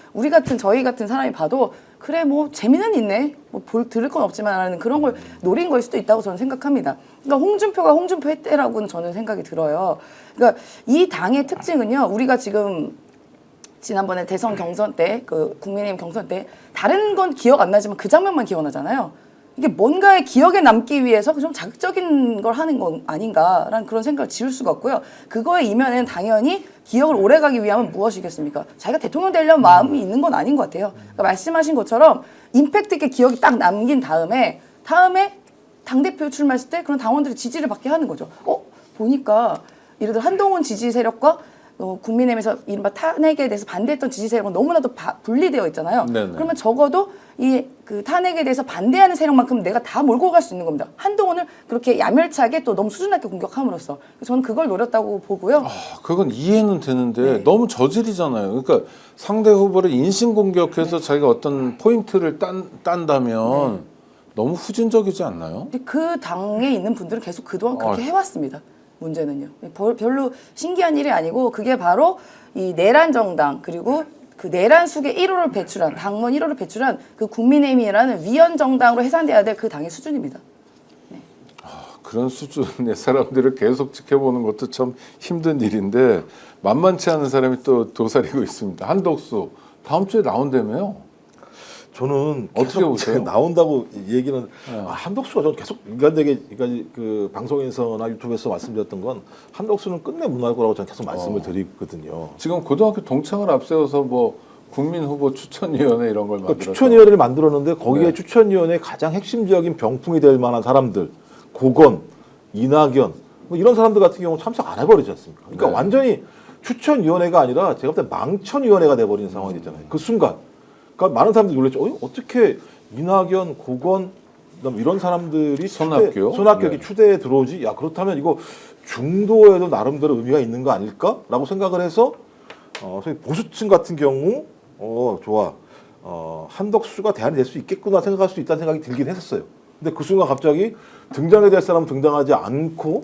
저희 같은 사람이 봐도 그래 뭐 재미는 있네 뭐 들을 건 없지만 하는 그런 걸 노린 걸 수도 있다고 저는 생각합니다. 그러니까 홍준표가 홍준표 했대라고는 저는 생각이 들어요. 그러니까 이 당의 특징은요. 우리가 지금 지난번에 대선 경선 때 그 국민의힘 경선 때 다른 건 기억 안 나지만 그 장면만 기억나잖아요. 이게 뭔가의 기억에 남기 위해서 좀 자극적인 걸 하는 건 아닌가라는 그런 생각을 지울 수가 없고요. 그거의 이면에는 당연히 기억을 오래가기 위함은 무엇이겠습니까? 자기가 대통령 되려는 마음이 있는 건 아닌 것 같아요. 그러니까 말씀하신 것처럼 임팩트 있게 기억이 딱 남긴 다음에 당대표 출마했을 때 그런 당원들이 지지를 받게 하는 거죠. 보니까 예를 들어 한동훈 지지 세력과 국민의힘에서 이른바 탄핵에 대해서 반대했던 지지 세력은 너무나도 분리되어 있잖아요. 네네. 그러면 적어도 이 그 탄핵에 대해서 반대하는 세력만큼 내가 다 몰고 갈 수 있는 겁니다. 한동훈을 그렇게 야멸차게 또 너무 수준 낮게 공격함으로써 저는 그걸 노렸다고 보고요. 그건 이해는 되는데 네. 너무 저질이잖아요. 그러니까 상대 후보를 인신공격해서 자기가 어떤 포인트를 딴다면 너무 후진적이지 않나요? 근데 그 당에 있는 분들은 계속 그동안 그렇게 해왔습니다. 문제는요. 별로 신기한 일이 아니고 그게 바로 이 내란 정당 그리고 그 내란 숙의 1호를 배출한 당원 1호를 배출한 그 국민의힘이라는 위헌 정당으로 해산돼야 될 그 당의 수준입니다. 그런 수준의 사람들을 계속 지켜보는 것도 참 힘든 일인데 만만치 않은 사람이 또 도사리고 있습니다. 한덕수 다음 주에 나온다며요? 저는 어떻게 계속 보세요? 나온다고 얘기는 한덕수가 저는 계속 인간되게 그 방송에서나 유튜브에서 말씀드렸던 건 한덕수는 끝내 무너날 거라고 저는 계속 말씀을 드리거든요. 지금 고등학교 동창을 앞세워서 뭐 국민 후보 추천위원회 이런 걸 그러니까 만들어서 추천위원회를 만들었는데 거기에 네. 추천위원회 가장 핵심적인 병풍이 될 만한 사람들 고건, 이낙연 뭐 이런 사람들 같은 경우 참석 안 해버리지 않습니까? 그러니까 네. 완전히 추천위원회가 아니라 제가 볼 때 망천위원회가 돼버리는 상황이 됐잖아요. 그 순간. 그러니까 많은 사람들이 놀랐죠. 어떻게 이낙연, 고건, 그다음 이런 사람들이 손학규 손학규 추대에 들어오지? 야 그렇다면 이거 중도에도 나름대로 의미가 있는 거 아닐까?라고 생각을 해서 소위 보수층 같은 경우 좋아 한덕수가 대안이 될 수 있겠구나 생각할 수 있다는 생각이 들긴 했었어요. 근데 그 순간 갑자기 등장해야 될 사람은 등장하지 않고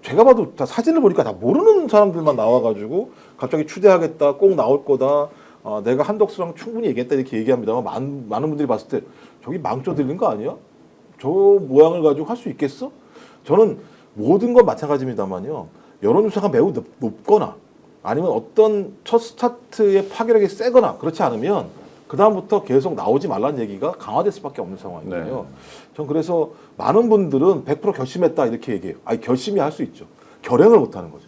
제가 봐도 다 사진을 보니까 다 모르는 사람들만 나와가지고 갑자기 추대하겠다, 꼭 나올 거다. 내가 한덕수랑 충분히 얘기했다 이렇게 얘기합니다만 많은 분들이 봤을 때 저기 망쳐 들린 거 아니야? 저 모양을 가지고 할 수 있겠어? 저는 모든 건 마찬가지입니다만요. 여론조사가 매우 높거나 아니면 어떤 첫 스타트의 파괴력이 세거나 그렇지 않으면 그 다음부터 계속 나오지 말라는 얘기가 강화될 수밖에 없는 상황이거든요. 네. 전 그래서 많은 분들은 100% 결심했다 이렇게 얘기해요. 아니 결심이 할 수 있죠. 결행을 못하는 거죠.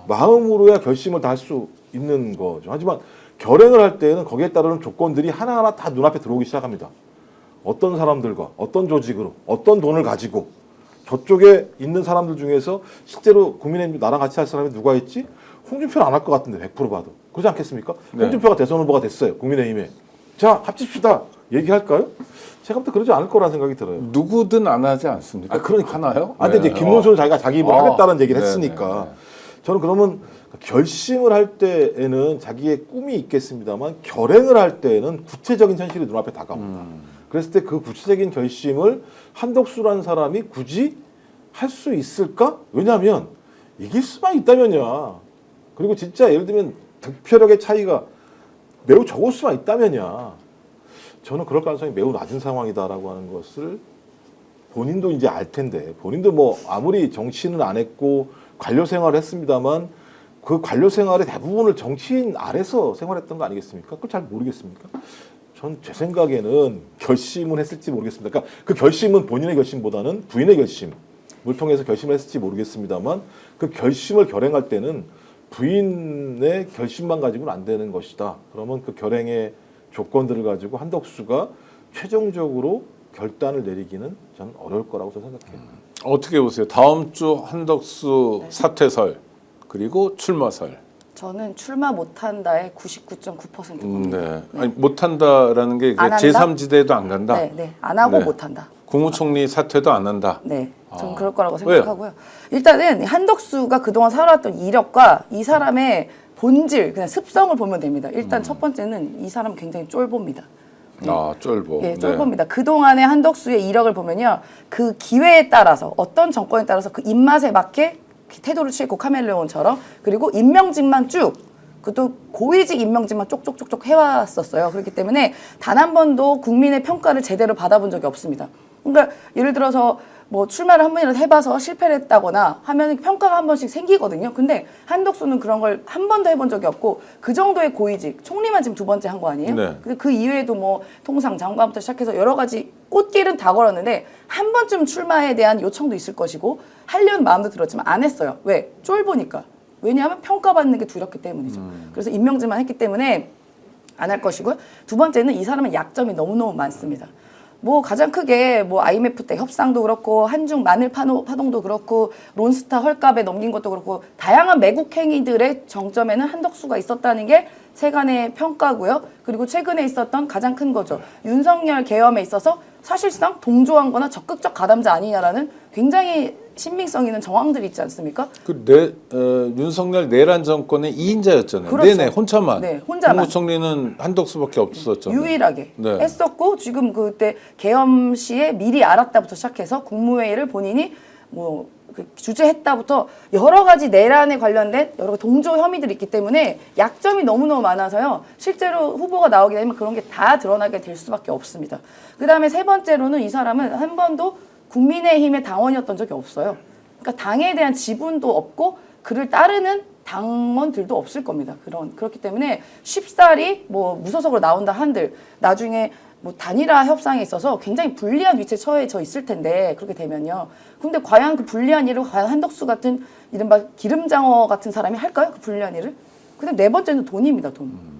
마음으로야 결심을 다 할 수 있는 거죠. 하지만 결행을 할 때는 거기에 따르는 조건들이 하나하나 다 눈앞에 들어오기 시작합니다. 어떤 사람들과 어떤 조직으로 어떤 돈을 가지고 저쪽에 있는 사람들 중에서 실제로 국민의힘 나랑 같이 할 사람이 누가 있지? 홍준표는 안 할 것 같은데 100% 봐도 그렇지 않겠습니까? 네. 홍준표가 대선 후보가 됐어요. 국민의힘에. 자 합칩시다. 얘기할까요? 제가 볼 때 그러지 않을 거라는 생각이 들어요. 누구든 안 하지 않습니까? 그러니까 하나요? 근데 이제 김문수는 자기 입으로 하겠다는 얘기를 네, 했으니까. 네, 네. 저는 그러면 결심을 할 때에는 자기의 꿈이 있겠습니다만 결행을 할 때에는 구체적인 현실이 눈앞에 다가옵니다. 그랬을 때 그 구체적인 결심을 한덕수라는 사람이 굳이 할 수 있을까? 왜냐하면 이길 수만 있다면야. 그리고 진짜 예를 들면 득표력의 차이가 매우 적을 수만 있다면야. 저는 그럴 가능성이 매우 낮은 상황이다라고 하는 것을 본인도 이제 알 텐데, 본인도 뭐 아무리 정치는 안 했고 관료 생활을 했습니다만 그 관료 생활의 대부분을 정치인 아래서 생활했던 거 아니겠습니까? 그걸 잘 모르겠습니까? 전 제 생각에는 결심을 했을지 모르겠습니다. 그러니까 그 결심은 본인의 결심보다는 부인의 결심을 통해서 결심을 했을지 모르겠습니다만 그 결심을 결행할 때는 부인의 결심만 가지고는 안 되는 것이다. 그러면 그 결행의 조건들을 가지고 한덕수가 최종적으로 결단을 내리기는 저는 어려울 거라고 저는 생각해요. 어떻게 보세요? 다음 주 한덕수 사퇴설 그리고 출마설. 저는 출마 못한다의 99.9%입니다. 네. 아니, 못한다라는 게 안 한다? 제3지대에도 안 간다. 네, 네. 안 하고 네. 못한다. 국무총리 사퇴도 안 한다. 네, 저는 아. 그럴 거라고 왜요? 생각하고요. 일단은 한덕수가 그동안 살아왔던 이력과 이 사람의 본질, 그냥 습성을 보면 됩니다. 일단 첫 번째는 이 사람은 굉장히 쫄보입니다. 아, 쫄보. 예, 쫄보입니다. 그동안의 한덕수의 이력을 보면요. 그 기회에 따라서 어떤 정권에 따라서 그 입맛에 맞게 태도를 취했고 카멜레온처럼 그리고 임명직만 쭉 그것도 고위직 임명직만 쪽쪽쪽쪽 해왔었어요. 그렇기 때문에 단 한 번도 국민의 평가를 제대로 받아본 적이 없습니다. 그러니까 예를 들어서 뭐 출마를 한 번이라도 해봐서 실패를 했다거나 하면 평가가 한 번씩 생기거든요. 근데 한덕수는 그런 걸 한 번도 해본 적이 없고 그 정도의 고위직, 총리만 지금 두 번째 한 거 아니에요? 네. 근데 그 이외에도 뭐 통상 장관부터 시작해서 여러 가지 꽃길은 다 걸었는데 한 번쯤 출마에 대한 요청도 있을 것이고 하려는 마음도 들었지만 안 했어요. 왜? 쫄보니까. 왜냐하면 평가받는 게 두렵기 때문이죠. 그래서 임명직만 했기 때문에 안 할 것이고요. 두 번째는 이 사람은 약점이 너무너무 많습니다. 뭐 가장 크게 뭐 IMF 때 협상도 그렇고 한중 마늘 파동도 그렇고 론스타 헐값에 넘긴 것도 그렇고 다양한 매국 행위들의 정점에는 한덕수가 있었다는 게 세간의 평가고요. 그리고 최근에 있었던 가장 큰 거죠. 윤석열 계엄에 있어서 사실상 동조한 거나 적극적 가담자 아니냐라는 굉장히 신빙성 있는 정황들이 있지 않습니까? 윤석열 내란 정권의 2인자였잖아요. 그렇죠. 네네, 혼자만. 네, 혼자만. 국무총리는 한덕수밖에 없었잖아요. 유일하게 네. 했었고 지금 그때 계엄 시에 미리 알았다부터 시작해서 국무회의를 본인이 뭐 주재했다부터 여러 가지 내란에 관련된 여러 동조 혐의들이 있기 때문에 약점이 너무너무 많아서요. 실제로 후보가 나오게 되면 그런 게 다 드러나게 될 수밖에 없습니다. 그다음에 세 번째로는 이 사람은 한 번도 국민의힘의 당원이었던 적이 없어요. 그러니까 당에 대한 지분도 없고 그를 따르는 당원들도 없을 겁니다. 그렇기 때문에 쉽사리 뭐 무소속으로 나온다 한들 나중에 뭐 단일화 협상에 있어서 굉장히 불리한 위치에 처해져 있을 텐데 그렇게 되면요. 근데 과연 그 불리한 일을 과연 한덕수 같은 이른바 기름장어 같은 사람이 할까요? 그 불리한 일을? 근데 네 번째는 돈입니다. 돈.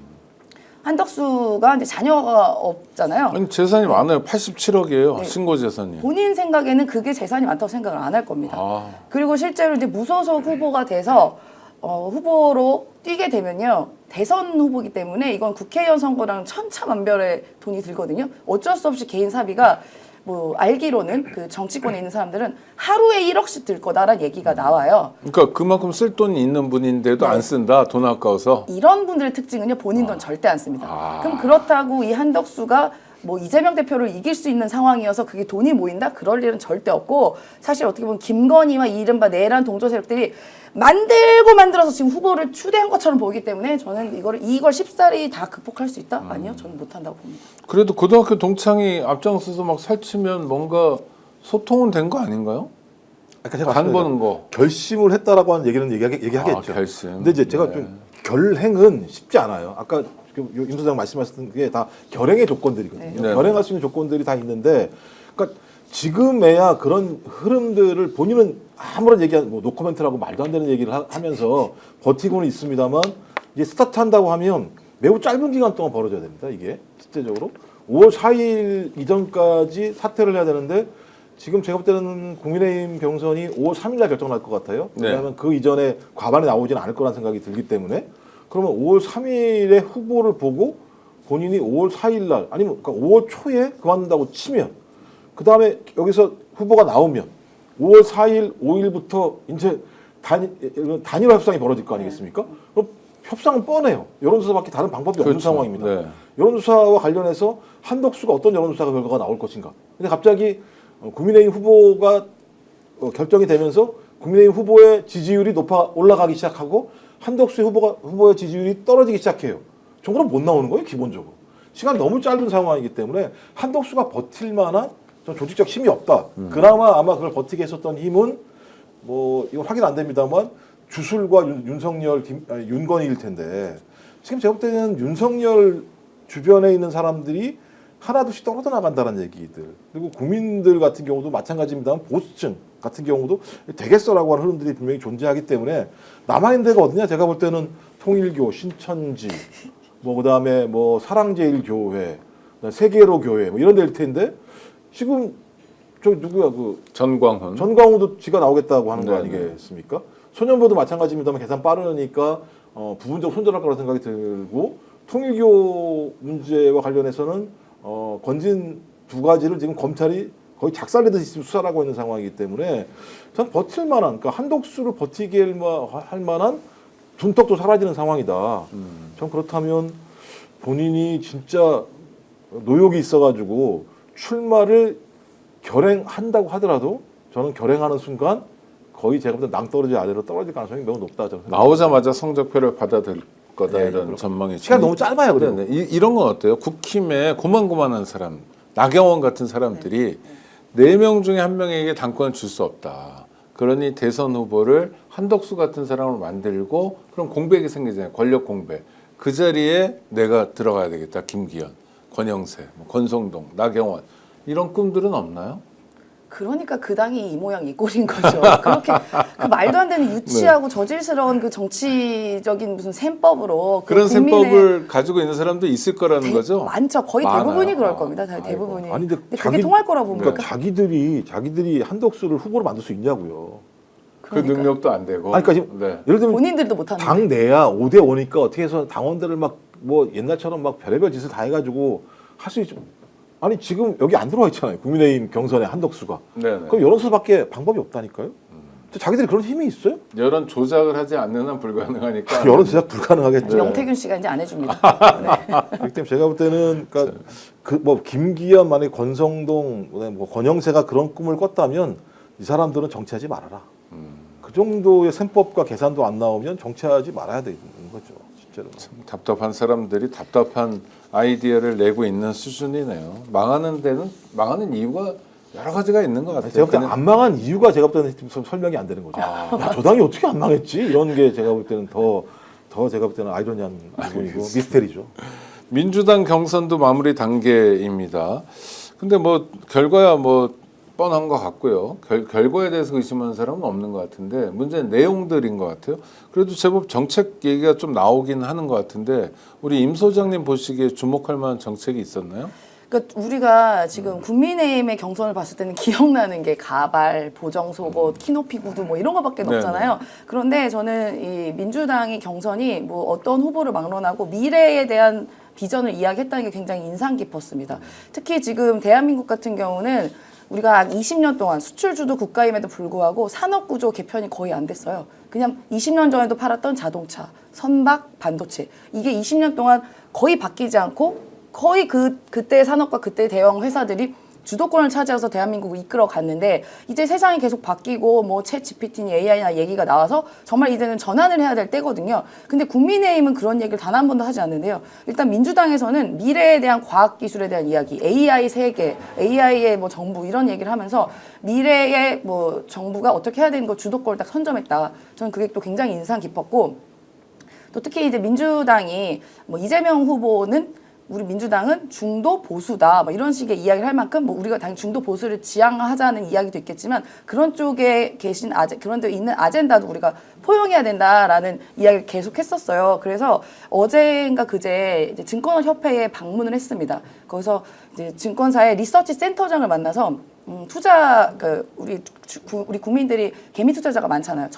한덕수가 이제 자녀가 없잖아요. 아니, 재산이 많아요. 87억이에요. 네. 신고 재산이. 본인 생각에는 그게 재산이 많다고 생각을 안 할 겁니다. 아. 그리고 실제로 이제 무소속 후보가 돼서 후보로 뛰게 되면요. 대선 후보이기 때문에 이건 국회의원 선거랑 천차만별의 돈이 들거든요. 어쩔 수 없이 개인 사비가 뭐 알기로는 그 정치권에 있는 사람들은 하루에 1억씩 들 거다라는 얘기가 나와요. 그러니까 그만큼 쓸 돈이 있는 분인데도 네. 안 쓴다. 돈 아까워서. 이런 분들의 특징은요. 본인 돈 절대 안 씁니다. 아. 그럼 그렇다고 이 한덕수가 뭐 이재명 대표를 이길 수 있는 상황이어서 그게 돈이 모인다? 그럴 일은 절대 없고 사실 어떻게 보면 김건희와 이른바 내란 동조 세력들이 만들어서 지금 후보를 추대한 것처럼 보이기 때문에 저는 이걸 쉽사리 다 극복할 수 있다? 아니요. 저는 못한다고 봅니다. 그래도 고등학교 동창이 앞장서서 막 살치면 뭔가 소통은 된 거 아닌가요? 아까 제가 간 말씀드린 보는 거. 결심을 했다라고 하는 얘기는 얘기하겠죠. 아, 결심. 근데 이제 제가 네. 좀 결행은 쉽지 않아요. 아까 임 소장 말씀하셨던 게 다 결행의 조건들이거든요. 네. 결행할 수 있는 조건들이 다 있는데, 그러니까 지금에야 그런 흐름들을 본인은 아무런 뭐 노코멘트라고 말도 안 되는 얘기를 하면서 버티고는 있습니다만 이제 스타트한다고 하면 매우 짧은 기간 동안 벌어져야 됩니다. 이게 실제적으로 5월 4일 이전까지 사퇴를 해야 되는데 지금 제가 볼 때는 국민의힘 경선이 5월 3일 날 결정날 것 같아요. 네. 왜냐하면 그 이전에 과반이 나오지는 않을 거라는 생각이 들기 때문에 그러면 5월 3일에 후보를 보고 본인이 5월 4일 날 아니면 그러니까 5월 초에 그만둔다고 치면 그 다음에 여기서 후보가 나오면 5월 4일, 5일부터 이제 단일화 협상이 벌어질 거 아니겠습니까? 그럼 협상은 뻔해요. 여론조사밖에 다른 방법이 없는 그렇죠. 상황입니다. 네. 여론조사와 관련해서 한덕수가 어떤 여론조사 결과가 나올 것인가. 근데 갑자기 국민의힘 후보가 결정이 되면서 국민의힘 후보의 지지율이 올라가기 시작하고 한덕수 후보의 지지율이 떨어지기 시작해요. 저거는 못 나오는 거예요, 기본적으로. 시간이 너무 짧은 상황이기 때문에 한덕수가 버틸 만한 조직적 힘이 없다. 그나마 아마 그걸 버티게 했었던 힘은 뭐 이건 확인 안 됩니다만 주술과 윤건희일 텐데 지금 제가 볼 때는 윤석열 주변에 있는 사람들이 하나둘씩 떨어져 나간다는 얘기들. 그리고 국민들 같은 경우도 마찬가지입니다만 보수층 같은 경우도 되겠어라고 하는 흐름들이 분명히 존재하기 때문에 남아있는 데가 어디냐? 제가 볼 때는 통일교, 신천지, 뭐 그다음에 뭐 사랑제일교회, 세계로 교회 뭐 이런 데일 텐데 지금 저 누구야 전광훈도 지가 나오겠다고 하는 거 네네. 아니겠습니까? 소년보도 마찬가지입니다만 계산 빠르니까 부분적 손절할 거라 생각이 들고 통일교 문제와 관련해서는 건진 두 가지를 지금 검찰이 거의 작살내듯이 수사를 하고 있는 상황이기 때문에 전 버틸 만한 그러니까 한덕수를 버티게 할 만한 둔턱도 사라지는 상황이다. 전 그렇다면 본인이 진짜 노욕이 있어가지고 출마를 결행한다고 하더라도 저는 결행하는 순간 거의 제가 볼 때 낭떠러지 아래로 떨어질 가능성이 매우 높다. 저는 나오자마자 성적표를 받아들 거다 네, 이런 그렇죠. 전망이 시간 너무 짧아요. 그리고 네, 이런 건 어때요? 국힘에 고만고만한 사람, 나경원 같은 사람들이 4명 중에 1명에게 당권을 줄 수 없다. 그러니 대선 후보를 한덕수 같은 사람을 만들고 그럼 공백이 생기잖아요. 권력 공백. 그 자리에 내가 들어가야 되겠다. 김기현, 권영세, 권성동, 나경원 이런 꿈들은 없나요? 그러니까 그 당이 이 모양 이 꼴인 거죠. 그렇게 그 말도 안 되는 유치하고 저질스러운 그 정치적인 무슨 셈법으로 그런 국민의 셈법을 가지고 있는 사람도 있을 거라는 거죠? 많죠. 거의 많아요. 대부분이 그럴 겁니다. 아이고. 대부분이. 아니 근데 그게 통할 거라고 봅니까? 그러니까 자기들이 한덕수를 후보로 만들 수 있냐고요. 그 능력도 안 되고. 아니, 그러니까 지금 네. 예를 들면 본인들도 못하는. 당 내야 5대 5니까 어떻게 해서 당원들을 막 뭐 옛날처럼 막 별의별 짓을 다 해가지고 할 수 있죠. 아니 지금 여기 안 들어와 있잖아요. 국민의힘 경선에 한덕수가. 네네. 그럼 여론조사밖에 방법이 없다니까요. 자기들이 그런 힘이 있어요? 여론 조작을 하지 않는 한 불가능하니까. 여론조작 불가능하겠죠. 영태균 씨가 이제 안 해줍니다. 그렇기 때문에 제가 볼 때는 그러니까 그 뭐 김기현 만약 권성동 뭐 권영세가 그런 꿈을 꿨다면 이 사람들은 정치하지 말아라. 그 정도의 셈법과 계산도 안 나오면 정치하지 말아야 되는 거죠. 실제로. 답답한 사람들이 답답한 아이디어를 내고 있는 수준이네요. 망하는 이유가 여러 가지가 있는 것 같아요. 제가 볼 때 안 망한 이유가 제가 볼 때는 좀 설명이 안 되는 거죠. 야, 저 당이 어떻게 안 망했지? 이런 게 제가 볼 때는 더 제가 볼 때는 아이러니한 부분이고 미스테리죠. 민주당 경선도 마무리 단계입니다. 근데 뭐 결과야 뭐 뻔한 것 같고요. 결과에 대해서 의심하는 사람은 없는 것 같은데 문제는 내용들인 것 같아요. 그래도 제법 정책 얘기가 좀 나오긴 하는 것 같은데 우리 임 소장님 보시기에 주목할 만한 정책이 있었나요? 그러니까 우리가 지금 국민의힘의 경선을 봤을 때는 기억나는 게 가발, 보정속옷, 키높이 구두 뭐 이런 거밖에 없잖아요. 그런데 저는 이 민주당의 경선이 뭐 어떤 후보를 막론하고 미래에 대한 비전을 이야기했다는 게 굉장히 인상 깊었습니다. 특히 지금 대한민국 같은 경우는 우리가 한 20년 동안 수출주도 국가임에도 불구하고 산업구조 개편이 거의 안 됐어요. 그냥 20년 전에도 팔았던 자동차, 선박, 반도체 이게 20년 동안 거의 바뀌지 않고 거의 그때의 산업과 그때의 대형 회사들이 주도권을 차지해서 대한민국을 이끌어 갔는데 이제 세상이 계속 바뀌고 뭐 챗 GPT니 AI나 얘기가 나와서 정말 이제는 전환을 해야 될 때거든요. 근데 국민의힘은 그런 얘기를 단 한 번도 하지 않는데요. 일단 민주당에서는 미래에 대한 과학기술에 대한 이야기, AI 세계, AI의 뭐 정부 이런 얘기를 하면서 미래의 뭐 정부가 어떻게 해야 되는 거 주도권을 딱 선점했다. 저는 그게 또 굉장히 인상 깊었고 또 특히 이제 민주당이 뭐 이재명 후보는 우리 민주당은 중도 보수다 뭐 이런 식의 이야기를 할 만큼 뭐 우리가 당연히 중도 보수를 지향하자는 이야기도 있겠지만 그런 쪽에 계신 그런 데 있는 아젠다도 우리가 포용해야 된다라는 이야기를 계속 했었어요. 그래서 어제인가 그제 이제 증권협회에 방문을 했습니다. 거기서 이제 증권사의 리서치 센터장을 만나서 투자 우리 국민들이 개미 투자자가 많잖아요.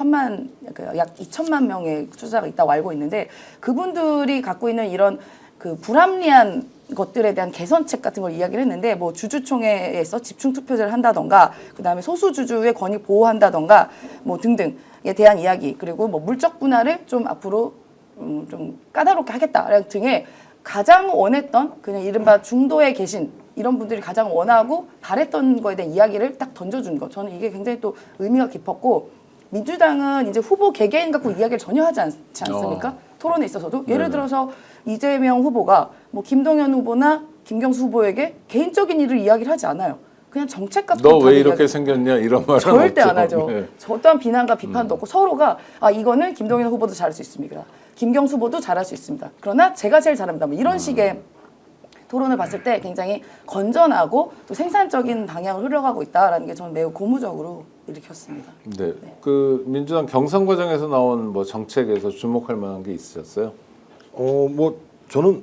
약 2천만 명의 투자자가 있다고 알고 있는데 그분들이 갖고 있는 이런 그 불합리한 것들에 대한 개선책 같은 걸 이야기를 했는데 뭐 주주총회에서 집중 투표제를 한다던가 그다음에 소수 주주의 권익 보호한다던가 뭐 등등 대한 이야기 그리고 뭐 물적 분할을 좀 앞으로 좀 까다롭게 하겠다 등의 가장 원했던 그냥 이른바 중도에 계신 이런 분들이 가장 원하고 바랬던 거에 대한 이야기를 딱 던져준 거. 저는 이게 굉장히 또 의미가 깊었고 민주당은 이제 후보 개개인 갖고 이야기를 전혀 하지 않지 않습니까? 토론에 있어서도 예를 들어서 이재명 후보가 뭐 김동연 후보나 김경수 후보에게 개인적인 일을 이야기를 하지 않아요. 그냥 정책 갖고 너 왜 이렇게 생겼냐 이런 말은 절대 없죠. 안 하죠. 네. 어떠한 비난과 비판도 없고 서로가 이거는 김동연 후보도 잘할 수 있습니다. 김경수 후보도 잘할 수 있습니다. 그러나 제가 제일 잘합니다. 뭐 이런 식의 토론을 봤을 때 굉장히 건전하고 또 생산적인 방향으로 흘러가고 있다라는 게 저는 매우 고무적으로 일으켰습니다. 네. 그 민주당 경선 과정에서 나온 뭐 정책에서 주목할 만한 게 있으셨어요? 뭐 저는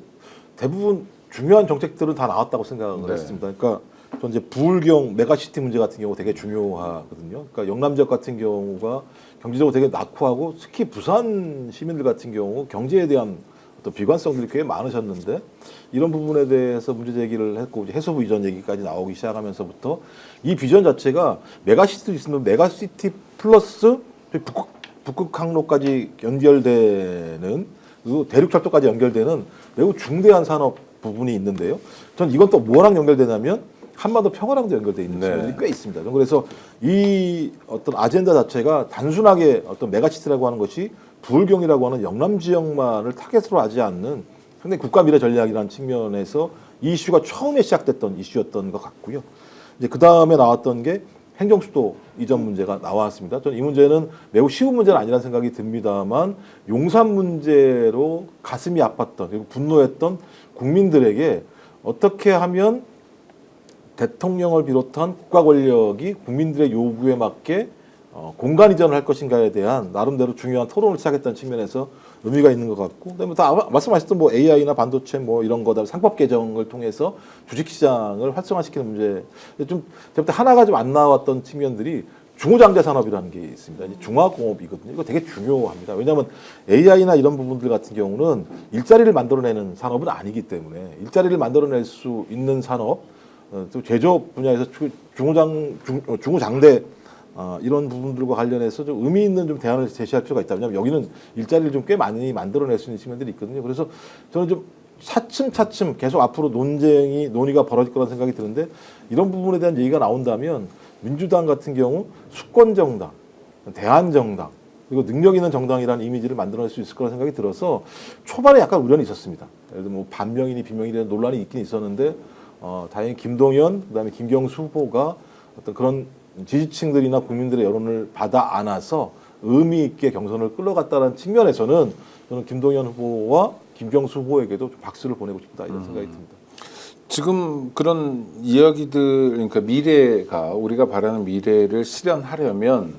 대부분 중요한 정책들은 다 나왔다고 생각을 네. 했습니다. 그러니까 전 이제 부울경 메가시티 문제 같은 경우 되게 중요하거든요. 그러니까 영남 지역 같은 경우가 경제적으로 되게 낙후하고 특히 부산 시민들 같은 경우 경제에 대한 어떤 비관성들이 꽤 많으셨는데 이런 부분에 대해서 문제 제기를 했고 이제 해소부 이전 얘기까지 나오기 시작하면서부터 이 비전 자체가 메가시티도 있으면 메가시티 플러스 북극 항로까지 연결되는 그리고 대륙철도까지 연결되는 매우 중대한 산업 부분이 있는데요. 전 이건 또 뭐랑 연결되냐면 한반도 평화랑도 연결되어 있는 측면이 꽤 있습니다. 그래서 이 어떤 아젠다 자체가 단순하게 어떤 메가시티라고 하는 것이 부울경이라고 하는 영남 지역만을 타겟으로 하지 않는 상당히 국가 미래 전략이라는 측면에서 이 이슈가 처음에 시작됐던 이슈였던 것 같고요. 이제 그 다음에 나왔던 게 행정수도 이전 문제가 나왔습니다. 저는 이 문제는 매우 쉬운 문제는 아니라는 생각이 듭니다만 용산 문제로 가슴이 아팠던 그리고 분노했던 국민들에게 어떻게 하면 대통령을 비롯한 국가 권력이 국민들의 요구에 맞게 공간 이전을 할 것인가에 대한 나름대로 중요한 토론을 시작했다는 측면에서 의미가 있는 것 같고, 그다음에 다 말씀하셨던 뭐 AI나 반도체 뭐 이런 거다 상법 개정을 통해서 주식시장을 활성화시키는 문제, 좀 제가 하나가 좀 안 나왔던 측면들이 중후장대 산업이라는 게 있습니다. 이제 중화공업이거든요. 이거 되게 중요합니다. 왜냐하면 AI나 이런 부분들 같은 경우는 일자리를 만들어내는 산업은 아니기 때문에 일자리를 만들어낼 수 있는 산업, 또 제조업 분야에서 중후장대 이런 부분들과 관련해서 좀 의미 있는 좀 대안을 제시할 필요가 있다. 왜냐하면 여기는 일자리를 좀 꽤 많이 만들어낼 수 있는 측면들이 있거든요. 그래서 저는 좀 차츰차츰 계속 앞으로 논의가 벌어질 거라는 생각이 드는데 이런 부분에 대한 얘기가 나온다면 민주당 같은 경우 수권정당, 대한정당, 그리고 능력 있는 정당이라는 이미지를 만들어낼 수 있을 거라는 생각이 들어서 초반에 약간 우려는 있었습니다. 예를 들면 뭐 반명이니 비명이니 논란이 있긴 있었는데 다행히 김동연, 그다음에 김경수 후보가 어떤 그런 지지층들이나 국민들의 여론을 받아 안아서 의미 있게 경선을 끌어갔다는 측면에서는 저는 김동연 후보와 김경수 후보에게도 좀 박수를 보내고 싶다 이런 생각이 듭니다. 지금 그런 이야기들, 그러니까 미래가 우리가 바라는 미래를 실현하려면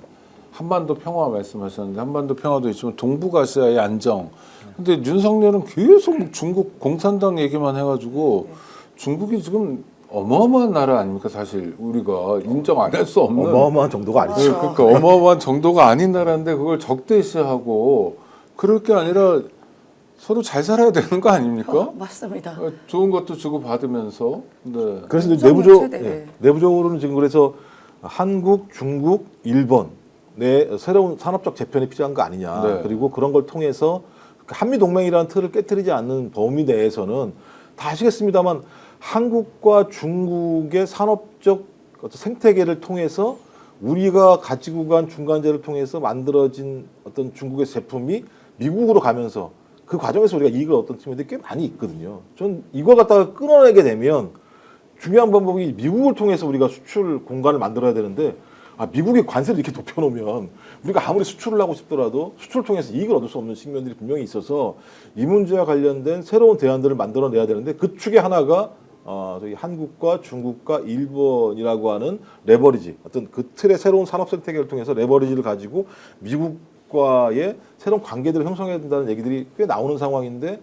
한반도 평화 말씀하셨는데 한반도 평화도 있지만 동북아시아의 안정. 근데 윤석열은 계속 중국 공산당 얘기만 해가지고 중국이 지금 어마어마한 나라 아닙니까? 사실 우리가 인정 안 할 수 없는 어마어마한 정도가 아니죠. 네, 그러니까 어마어마한 정도가 아닌 나라인데 그걸 적대시하고 그럴 게 아니라 서로 잘 살아야 되는 거 아닙니까? 맞습니다. 좋은 것도 주고 받으면서. 네. 그래서 이제 최대. 내부적으로는 지금 그래서 한국, 중국, 일본 내 새로운 산업적 재편이 필요한 거 아니냐. 네. 그리고 그런 걸 통해서 한미 동맹이라는 틀을 깨뜨리지 않는 범위 내에서는 다 아시겠습니다만 한국과 중국의 산업적 어떤 생태계를 통해서 우리가 가지고 간 중간재를 통해서 만들어진 어떤 중국의 제품이 미국으로 가면서 그 과정에서 우리가 이익을 얻던 측면들이 꽤 많이 있거든요. 전 이걸 갖다가 끊어내게 되면 중요한 방법이 미국을 통해서 우리가 수출 공간을 만들어야 되는데 미국이 관세를 이렇게 높여놓으면 우리가 아무리 수출을 하고 싶더라도 수출을 통해서 이익을 얻을 수 없는 측면들이 분명히 있어서 이 문제와 관련된 새로운 대안들을 만들어내야 되는데 그 축의 하나가 저기 한국과 중국과 일본이라고 하는 레버리지, 어떤 그 틀의 새로운 산업 생태계를 통해서 레버리지를 가지고 미국과의 새로운 관계들을 형성해야 된다는 얘기들이 꽤 나오는 상황인데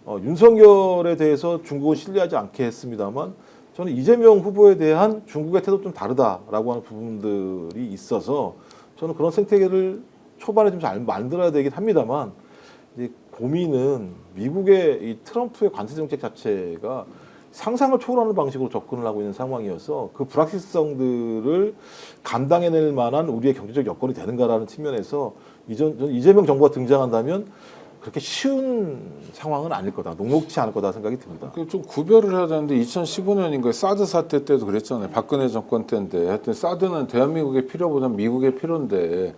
윤석열에 대해서 중국은 신뢰하지 않게 했습니다만 저는 이재명 후보에 대한 중국의 태도 좀 다르다라고 하는 부분들이 있어서 저는 그런 생태계를 초반에 좀 잘 만들어야 되긴 합니다만 이제 고민은 미국의 이 트럼프의 관세 정책 자체가 상상을 초월하는 방식으로 접근을 하고 있는 상황이어서 그 불확실성들을 감당해낼 만한 우리의 경제적 여건이 되는가라는 측면에서 이재명 정부가 등장한다면 그렇게 쉬운 상황은 아닐 거다. 녹록치 않을 거다 생각이 듭니다. 좀 구별을 해야 되는데 2015년인가에 사드 사태 때도 그랬잖아요. 박근혜 정권 때인데 하여튼 사드는 대한민국의 필요보다 미국의 필요인데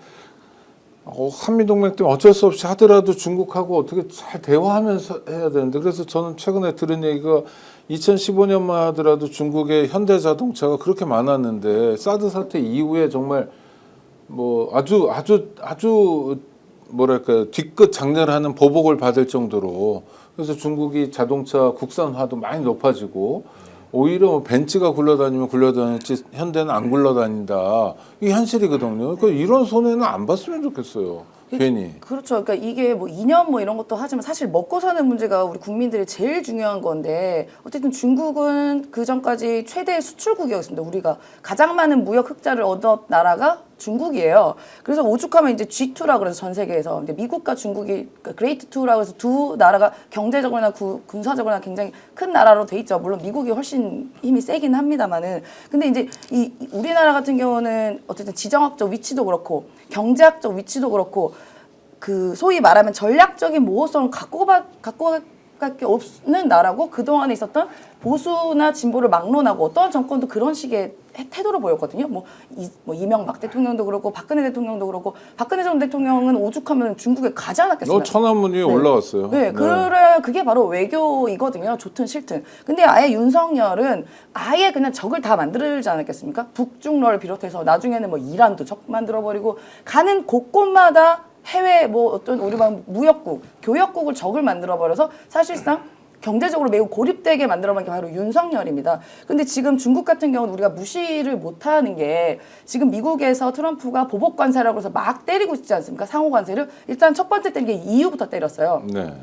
한미동맹 때문에 어쩔 수 없이 하더라도 중국하고 어떻게 잘 대화하면서 해야 되는데 그래서 저는 최근에 들은 얘기가 2015년만 하더라도 중국의 현대자동차가 그렇게 많았는데 사드 사태 이후에 정말 뭐 아주 뭐랄까 뒤끝 장렬하는 보복을 받을 정도로 그래서 중국이 자동차 국산화도 많이 높아지고 오히려 뭐 벤츠가 굴러다니면 굴러다녔지 현대는 안 굴러다닌다 이게 현실이거든요. 그러니까 이런 손해는 안 봤으면 좋겠어요. 괜히. 그렇죠. 그러니까 이게 뭐 이념 뭐 이런 것도 하지만 사실 먹고 사는 문제가 우리 국민들이 제일 중요한 건데 어쨌든 중국은 그 전까지 최대 수출국이었습니다. 우리가 가장 많은 무역 흑자를 얻은 나라가 중국이에요. 그래서 오죽하면 이제 G2라 그래서 전 세계에서 이제 미국과 중국이 그레이트 2라고 해서 두 나라가 경제적으로나 군사적으로나 굉장히 큰 나라로 돼 있죠. 물론 미국이 훨씬 힘이 세긴 합니다만은 근데 이제 이 우리나라 같은 경우는 어쨌든 지정학적 위치도 그렇고 경제학적 위치도 그렇고 그 소위 말하면 전략적인 모호성을 갖고 밖에 없는 나라고 그동안에 있었던 보수나 진보를 막론하고 어떠한 정권도 그런 식의 태도를 보였거든요. 뭐 이명박 대통령도 그렇고 박근혜 대통령도 그렇고 박근혜 전 대통령은 오죽하면 중국에 가지 않았겠습니까? 천안문 위에 올라왔어요. 네, 그게 바로 외교이거든요. 좋든 싫든. 근데 아예 윤석열은 아예 그냥 적을 다 만들지 않았겠습니까? 북중러를 비롯해서 나중에는 뭐 이란도 적 만들어버리고 가는 곳곳마다 해외 뭐 어떤 우리 막 무역국, 교역국을 적을 만들어버려서 사실상 경제적으로 매우 고립되게 만들어버린 게 바로 윤석열입니다. 근데 지금 중국 같은 경우는 우리가 무시를 못하는 게 지금 미국에서 트럼프가 보복 관세라고 해서 막 때리고 있지 않습니까? 상호 관세를 일단 첫 번째 때린 게 EU부터 때렸어요. 네.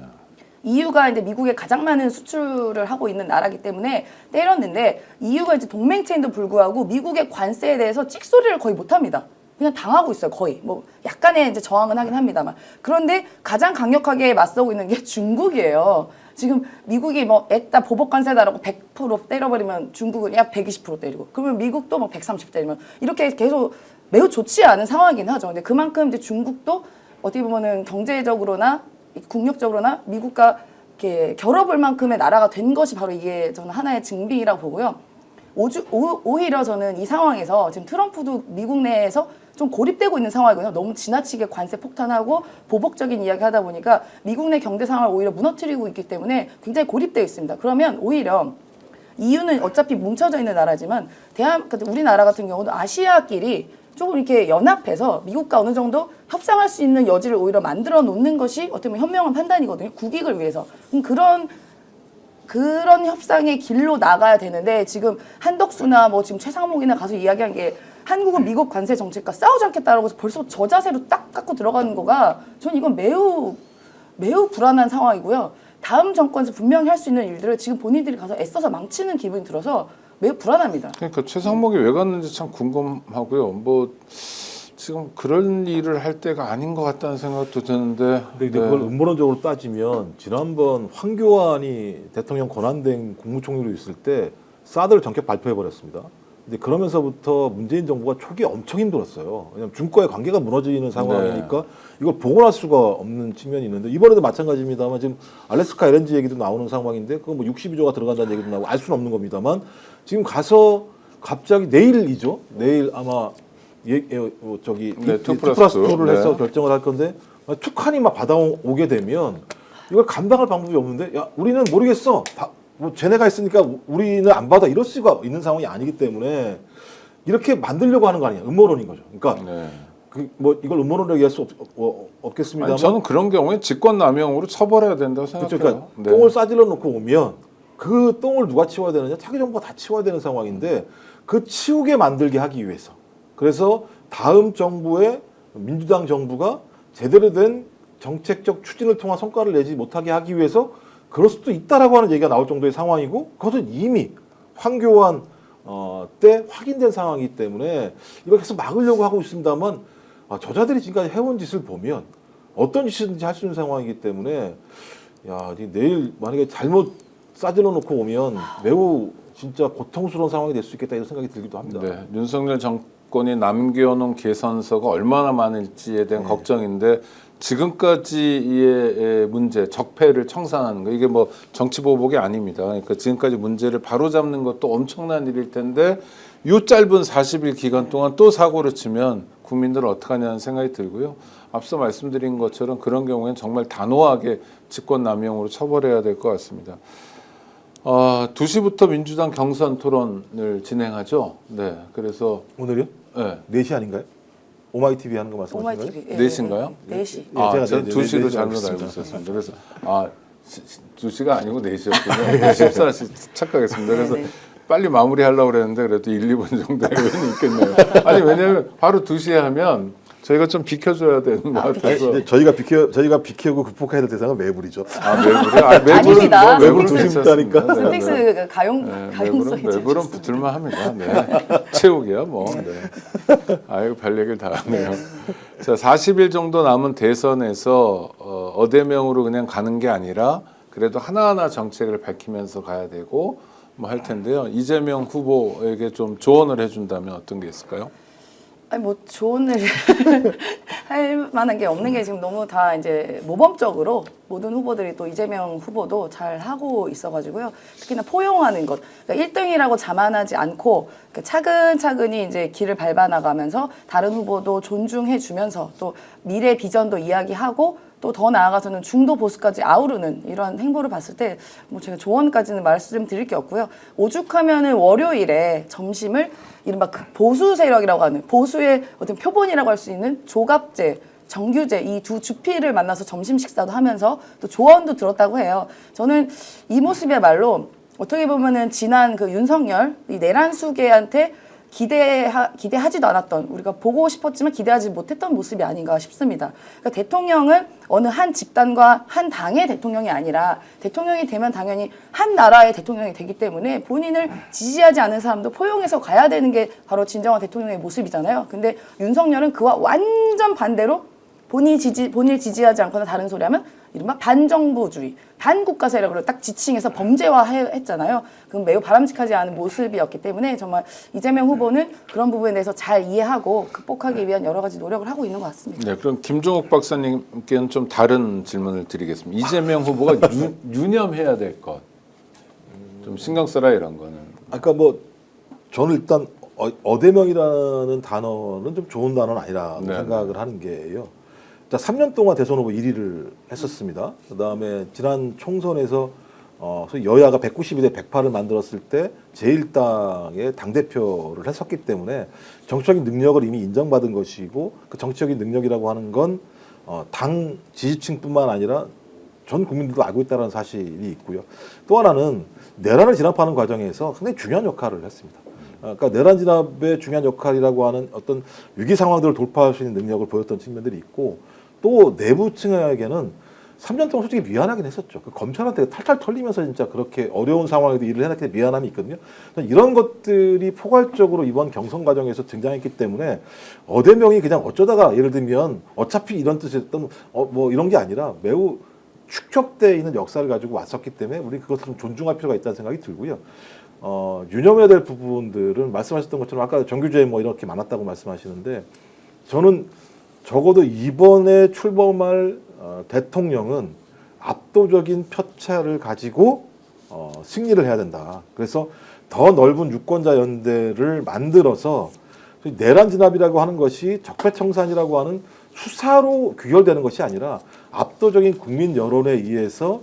EU가 이제 미국에 가장 많은 수출을 하고 있는 나라기 때문에 때렸는데 EU가 이제 동맹체인도 불구하고 미국의 관세에 대해서 찍소리를 거의 못합니다. 그냥 당하고 있어요, 거의. 뭐 약간의 이제 저항은 하긴 합니다만. 그런데 가장 강력하게 맞서고 있는 게 중국이에요. 지금 미국이 뭐 애따 보복 관세다라고 100% 때려버리면 중국은 약 120% 때리고, 그러면 미국도 뭐 130 때리면 이렇게 계속 매우 좋지 않은 상황이긴 하죠. 근데 그만큼 이제 중국도 어떻게 보면은 경제적으로나 국력적으로나 미국과 이렇게 겨뤄볼 만큼의 나라가 된 것이 바로 이게 저는 하나의 증빙이라고 보고요. 오히려 저는 이 상황에서 지금 트럼프도 미국 내에서 좀 고립되고 있는 상황이거든요. 너무 지나치게 관세 폭탄하고 보복적인 이야기 하다 보니까 미국 내 경제 상황을 오히려 무너뜨리고 있기 때문에 굉장히 고립되어 있습니다. 그러면 오히려 EU는 어차피 뭉쳐져 있는 나라지만 우리나라 같은 경우도 아시아끼리 조금 이렇게 연합해서 미국과 어느 정도 협상할 수 있는 여지를 오히려 만들어 놓는 것이 어떻게 보면 현명한 판단이거든요. 국익을 위해서. 그런 협상의 길로 나가야 되는데 지금 한덕수나 뭐 지금 최상목이나 가서 이야기한 게 한국은 미국 관세 정책과 싸우지 않겠다라고 해서 벌써 저 자세로 딱 갖고 들어가는 거가 전 이건 매우 불안한 상황이고요. 다음 정권에서 분명히 할 수 있는 일들을 지금 본인들이 가서 애써서 망치는 기분이 들어서 매우 불안합니다. 그러니까 최상목이 왜 갔는지 참 궁금하고요. 뭐 지금 그런 일을 할 때가 아닌 것 같다는 생각도 드는데. 근데 그걸 음모론적으로 따지면 지난번 황교안이 대통령 권한대행 국무총리로 있을 때 사드를 전격 발표해 버렸습니다. 근데 그러면서부터 문재인 정부가 초기에 엄청 힘들었어요. 왜냐하면 중국과의 관계가 무너지는 상황이니까 이걸 복원할 수가 없는 측면이 있는데 이번에도 마찬가지입니다만 지금 알래스카 LNG 얘기도 나오는 상황인데 그거 뭐 62조가 들어간다는 얘기도 나오고 알 수는 없는 겁니다만 지금 가서 갑자기 내일이죠. 내일 아마 투+2를 해서 결정을 할 건데 툭하니 막 받아오게 되면 이걸 감당할 방법이 없는데 야 우리는 모르겠어. 뭐 쟤네가 있으니까 우리는 안 받아 이럴 수가 있는 상황이 아니기 때문에 이렇게 만들려고 하는 거 아니야. 음모론인 거죠. 그러니까 뭐 이걸 음모론으로 얘기할 수 없겠습니다만 저는 그런 경우에 직권남용으로 처벌해야 된다고 생각해요. 그러니까 똥을 싸질러 놓고 오면 그 똥을 누가 치워야 되느냐? 차기 정부가 다 치워야 되는 상황인데 그 치우게 만들게 하기 위해서 그래서 다음 정부의 민주당 정부가 제대로 된 정책적 추진을 통한 성과를 내지 못하게 하기 위해서 그럴 수도 있다라고 하는 얘기가 나올 정도의 상황이고 그것은 이미 황교안 때 확인된 상황이기 때문에 이걸 계속 막으려고 하고 있습니다만 저자들이 지금까지 해온 짓을 보면 어떤 짓이든지 할 수 있는 상황이기 때문에 야 내일 만약에 잘못 싸질러 놓고 오면 매우 진짜 고통스러운 상황이 될 수 있겠다 이런 생각이 들기도 합니다. 네, 윤석열 정권이 남겨놓은 개선서가 얼마나 많을지에 대한 걱정인데 지금까지의 문제, 적폐를 청산하는 거 이게 뭐 정치 보복이 아닙니다. 그러니까 지금까지 문제를 바로잡는 것도 엄청난 일일 텐데 이 짧은 40일 기간 동안 또 사고를 치면 국민들은 어떡하냐는 생각이 들고요. 앞서 말씀드린 것처럼 그런 경우에는 정말 단호하게 직권남용으로 처벌해야 될 것 같습니다. 2시부터 민주당 경선 토론을 진행하죠. 네, 그래서 오늘요? 네. 4시 아닌가요? 오마이TV 하는 거 말씀하시는 거예요? 오마이TV. 4시인가요? 4시. 제가 전 2시로 4시 잘못 알고 알고 있었습니다. 그래서 2시가 아니고 4시였군요. 14시 착각했습니다. 그래서 빨리 마무리하려고 그랬는데 그래도 1, 2분 정도의 여유는 있겠네요. 아니 왜냐하면 바로 2시에 하면 저희가 좀 비켜줘야 되는 것 같아서. 근데 저희가 비키고 극복해야 될 대상은 매불이죠. 매불이요? 아닙니다. 매불은 2시부터니까. 선택스 가용성이 매불은 붙을만 합니다. 네. 체육이야 뭐. 네. 아이고 별 얘기를 다 하네요. 자, 40일 정도 남은 대선에서 어대명으로 그냥 가는 게 아니라 그래도 하나하나 정책을 밝히면서 가야 되고 뭐 할 텐데요. 이재명 후보에게 좀 조언을 해준다면 어떤 게 있을까요? 아니 뭐 조언을 할 만한 게 없는 게 지금 너무 다 이제 모범적으로 모든 후보들이 또 이재명 후보도 잘 하고 있어가지고요. 특히나 포용하는 것, 그러니까 1등이라고 자만하지 않고 차근차근히 이제 길을 밟아나가면서 다른 후보도 존중해주면서 또 미래 비전도 이야기하고 또 더 나아가서는 중도 보수까지 아우르는 이러한 행보를 봤을 때 뭐 제가 조언까지는 말씀드릴 게 없고요. 오죽하면은 월요일에 점심을 이른바 보수 세력이라고 하는 보수의 어떤 표본이라고 할 수 있는 조갑재, 정규재 이 두 주피를 만나서 점심 식사도 하면서 또 조언도 들었다고 해요. 저는 이 모습이야말로 어떻게 보면은 지난 그 윤석열 이 내란수계한테 기대하지도 않았던 우리가 보고 싶었지만 기대하지 못했던 모습이 아닌가 싶습니다. 그러니까 대통령은 어느 한 집단과 한 당의 대통령이 아니라 대통령이 되면 당연히 한 나라의 대통령이 되기 때문에 본인을 지지하지 않는 사람도 포용해서 가야 되는 게 바로 진정한 대통령의 모습이잖아요. 근데 윤석열은 그와 완전 반대로 본인을 지지하지 않거나 다른 소리 하면 이른바 반정부주의, 반국가 세력으로 딱 지칭해서 범죄화했잖아요. 그건 매우 바람직하지 않은 모습이었기 때문에 정말 이재명 후보는 그런 부분에 대해서 잘 이해하고 극복하기 위한 여러 가지 노력을 하고 있는 것 같습니다. 네, 그럼 김종욱 박사님께는 좀 다른 질문을 드리겠습니다. 이재명 후보가 유념해야 될 것, 좀 신경 써라 이런 거는. 아까 뭐 저는 일단 어대명이라는 단어는 좀 좋은 단어는 아니라고 네. 생각을 하는 게요. 자, 3년 동안 대선 후보 1위를 했었습니다. 그다음에 지난 총선에서 소위 여야가 192대 108을 만들었을 때 제1당의 당대표를 했었기 때문에 정치적인 능력을 이미 인정받은 것이고 그 정치적인 능력이라고 하는 건 당 지지층뿐만 아니라 전 국민들도 알고 있다는 사실이 있고요. 또 하나는 내란을 진압하는 과정에서 상당히 중요한 역할을 했습니다. 그러니까 내란 진압의 중요한 역할이라고 하는 어떤 위기 상황들을 돌파할 수 있는 능력을 보였던 측면들이 있고 또 내부층에게는 3년 동안 솔직히 미안하긴 했었죠. 그 검찰한테 탈탈 털리면서 진짜 그렇게 어려운 상황에도 일을 해놨기 때문에 미안함이 있거든요. 이런 것들이 포괄적으로 이번 경선 과정에서 등장했기 때문에 어대명이 그냥 어쩌다가 예를 들면 어차피 이런 뜻이었던 뭐 이런 게 아니라 매우 축적되어 있는 역사를 가지고 왔었기 때문에 우리 그것을 좀 존중할 필요가 있다는 생각이 들고요. 유념해야 될 부분들은 말씀하셨던 것처럼 아까 정규제 뭐 이렇게 많았다고 말씀하시는데 저는 적어도 이번에 출범할 대통령은 압도적인 표차를 가지고 승리를 해야 된다. 그래서 더 넓은 유권자 연대를 만들어서 내란 진압이라고 하는 것이 적폐청산이라고 하는 수사로 귀결되는 것이 아니라 압도적인 국민 여론에 의해서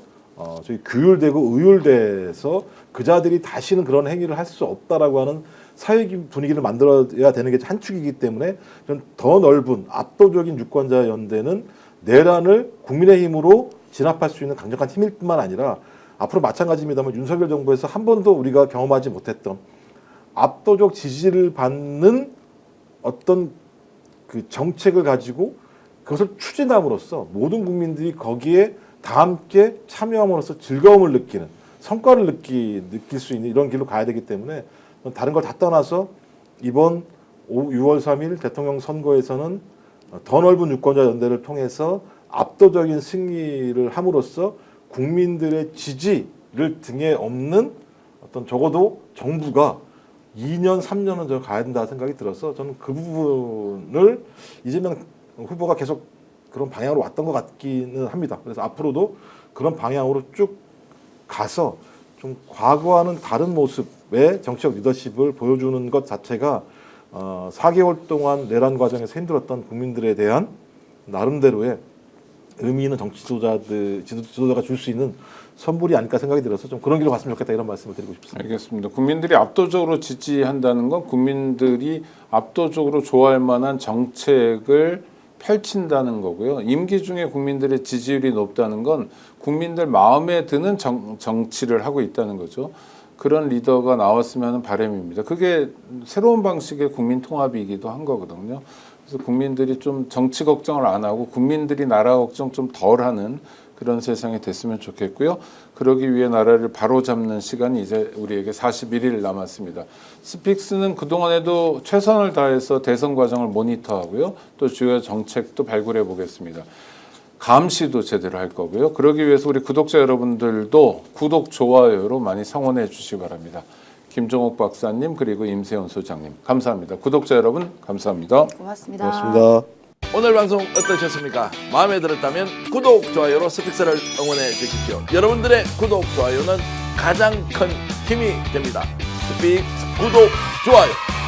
저희 규율되고 의율돼서 그자들이 다시는 그런 행위를 할 수 없다라고 하는 사회 분위기를 만들어야 되는 게 한 축이기 때문에 저는 더 넓은 압도적인 유권자 연대는 내란을 국민의힘으로 진압할 수 있는 강력한 힘일 뿐만 아니라 앞으로 마찬가지입니다만 윤석열 정부에서 한 번도 우리가 경험하지 못했던 압도적 지지를 받는 어떤 그 정책을 가지고 그것을 추진함으로써 모든 국민들이 거기에 다 함께 참여함으로써 즐거움을 느끼는 성과를 느낄 수 있는 이런 길로 가야 되기 때문에 다른 걸 다 떠나서 이번 6월 3일 대통령 선거에서는 더 넓은 유권자 연대를 통해서 압도적인 승리를 함으로써 국민들의 지지 등에 업는 어떤 적어도 정부가 2년, 3년은 저 가야 된다 생각이 들어서 저는 그 부분을 이재명 후보가 계속 그런 방향으로 왔던 것 같기는 합니다. 그래서 앞으로도 그런 방향으로 쭉 가서 좀 과거와는 다른 모습의 정치적 리더십을 보여주는 것 자체가 4개월 동안 내란 과정에서 힘들었던 국민들에 대한 나름대로의 의미 있는 정치 지도자가 줄 수 있는 선물이 아닐까 생각이 들어서 좀 그런 길로 갔으면 좋겠다 이런 말씀을 드리고 싶습니다. 알겠습니다. 국민들이 압도적으로 지지한다는 건 국민들이 압도적으로 좋아할 만한 정책을 펼친다는 거고요. 임기 중에 국민들의 지지율이 높다는 건 국민들 마음에 드는 정치를 하고 있다는 거죠. 그런 리더가 나왔으면 하는 바람입니다. 그게 새로운 방식의 국민 통합이기도 한 거거든요. 그래서 국민들이 좀 정치 걱정을 안 하고 국민들이 나라 걱정 좀 덜 하는 그런 세상이 됐으면 좋겠고요. 그러기 위해 나라를 바로잡는 시간이 이제 우리에게 41일 남았습니다. 스픽스는 그동안에도 최선을 다해서 대선 과정을 모니터하고요. 또 주요 정책도 발굴해 보겠습니다. 감시도 제대로 할 거고요. 그러기 위해서 우리 구독자 여러분들도 구독, 좋아요로 많이 성원해 주시기 바랍니다. 김종옥 박사님 그리고 임세훈 소장님 감사합니다. 구독자 여러분 감사합니다. 고맙습니다. 고맙습니다. 오늘 방송 어떠셨습니까? 마음에 들었다면 구독, 좋아요로 스픽스를 응원해 주십시오. 여러분들의 구독, 좋아요는 가장 큰 힘이 됩니다. 스픽스 구독, 좋아요.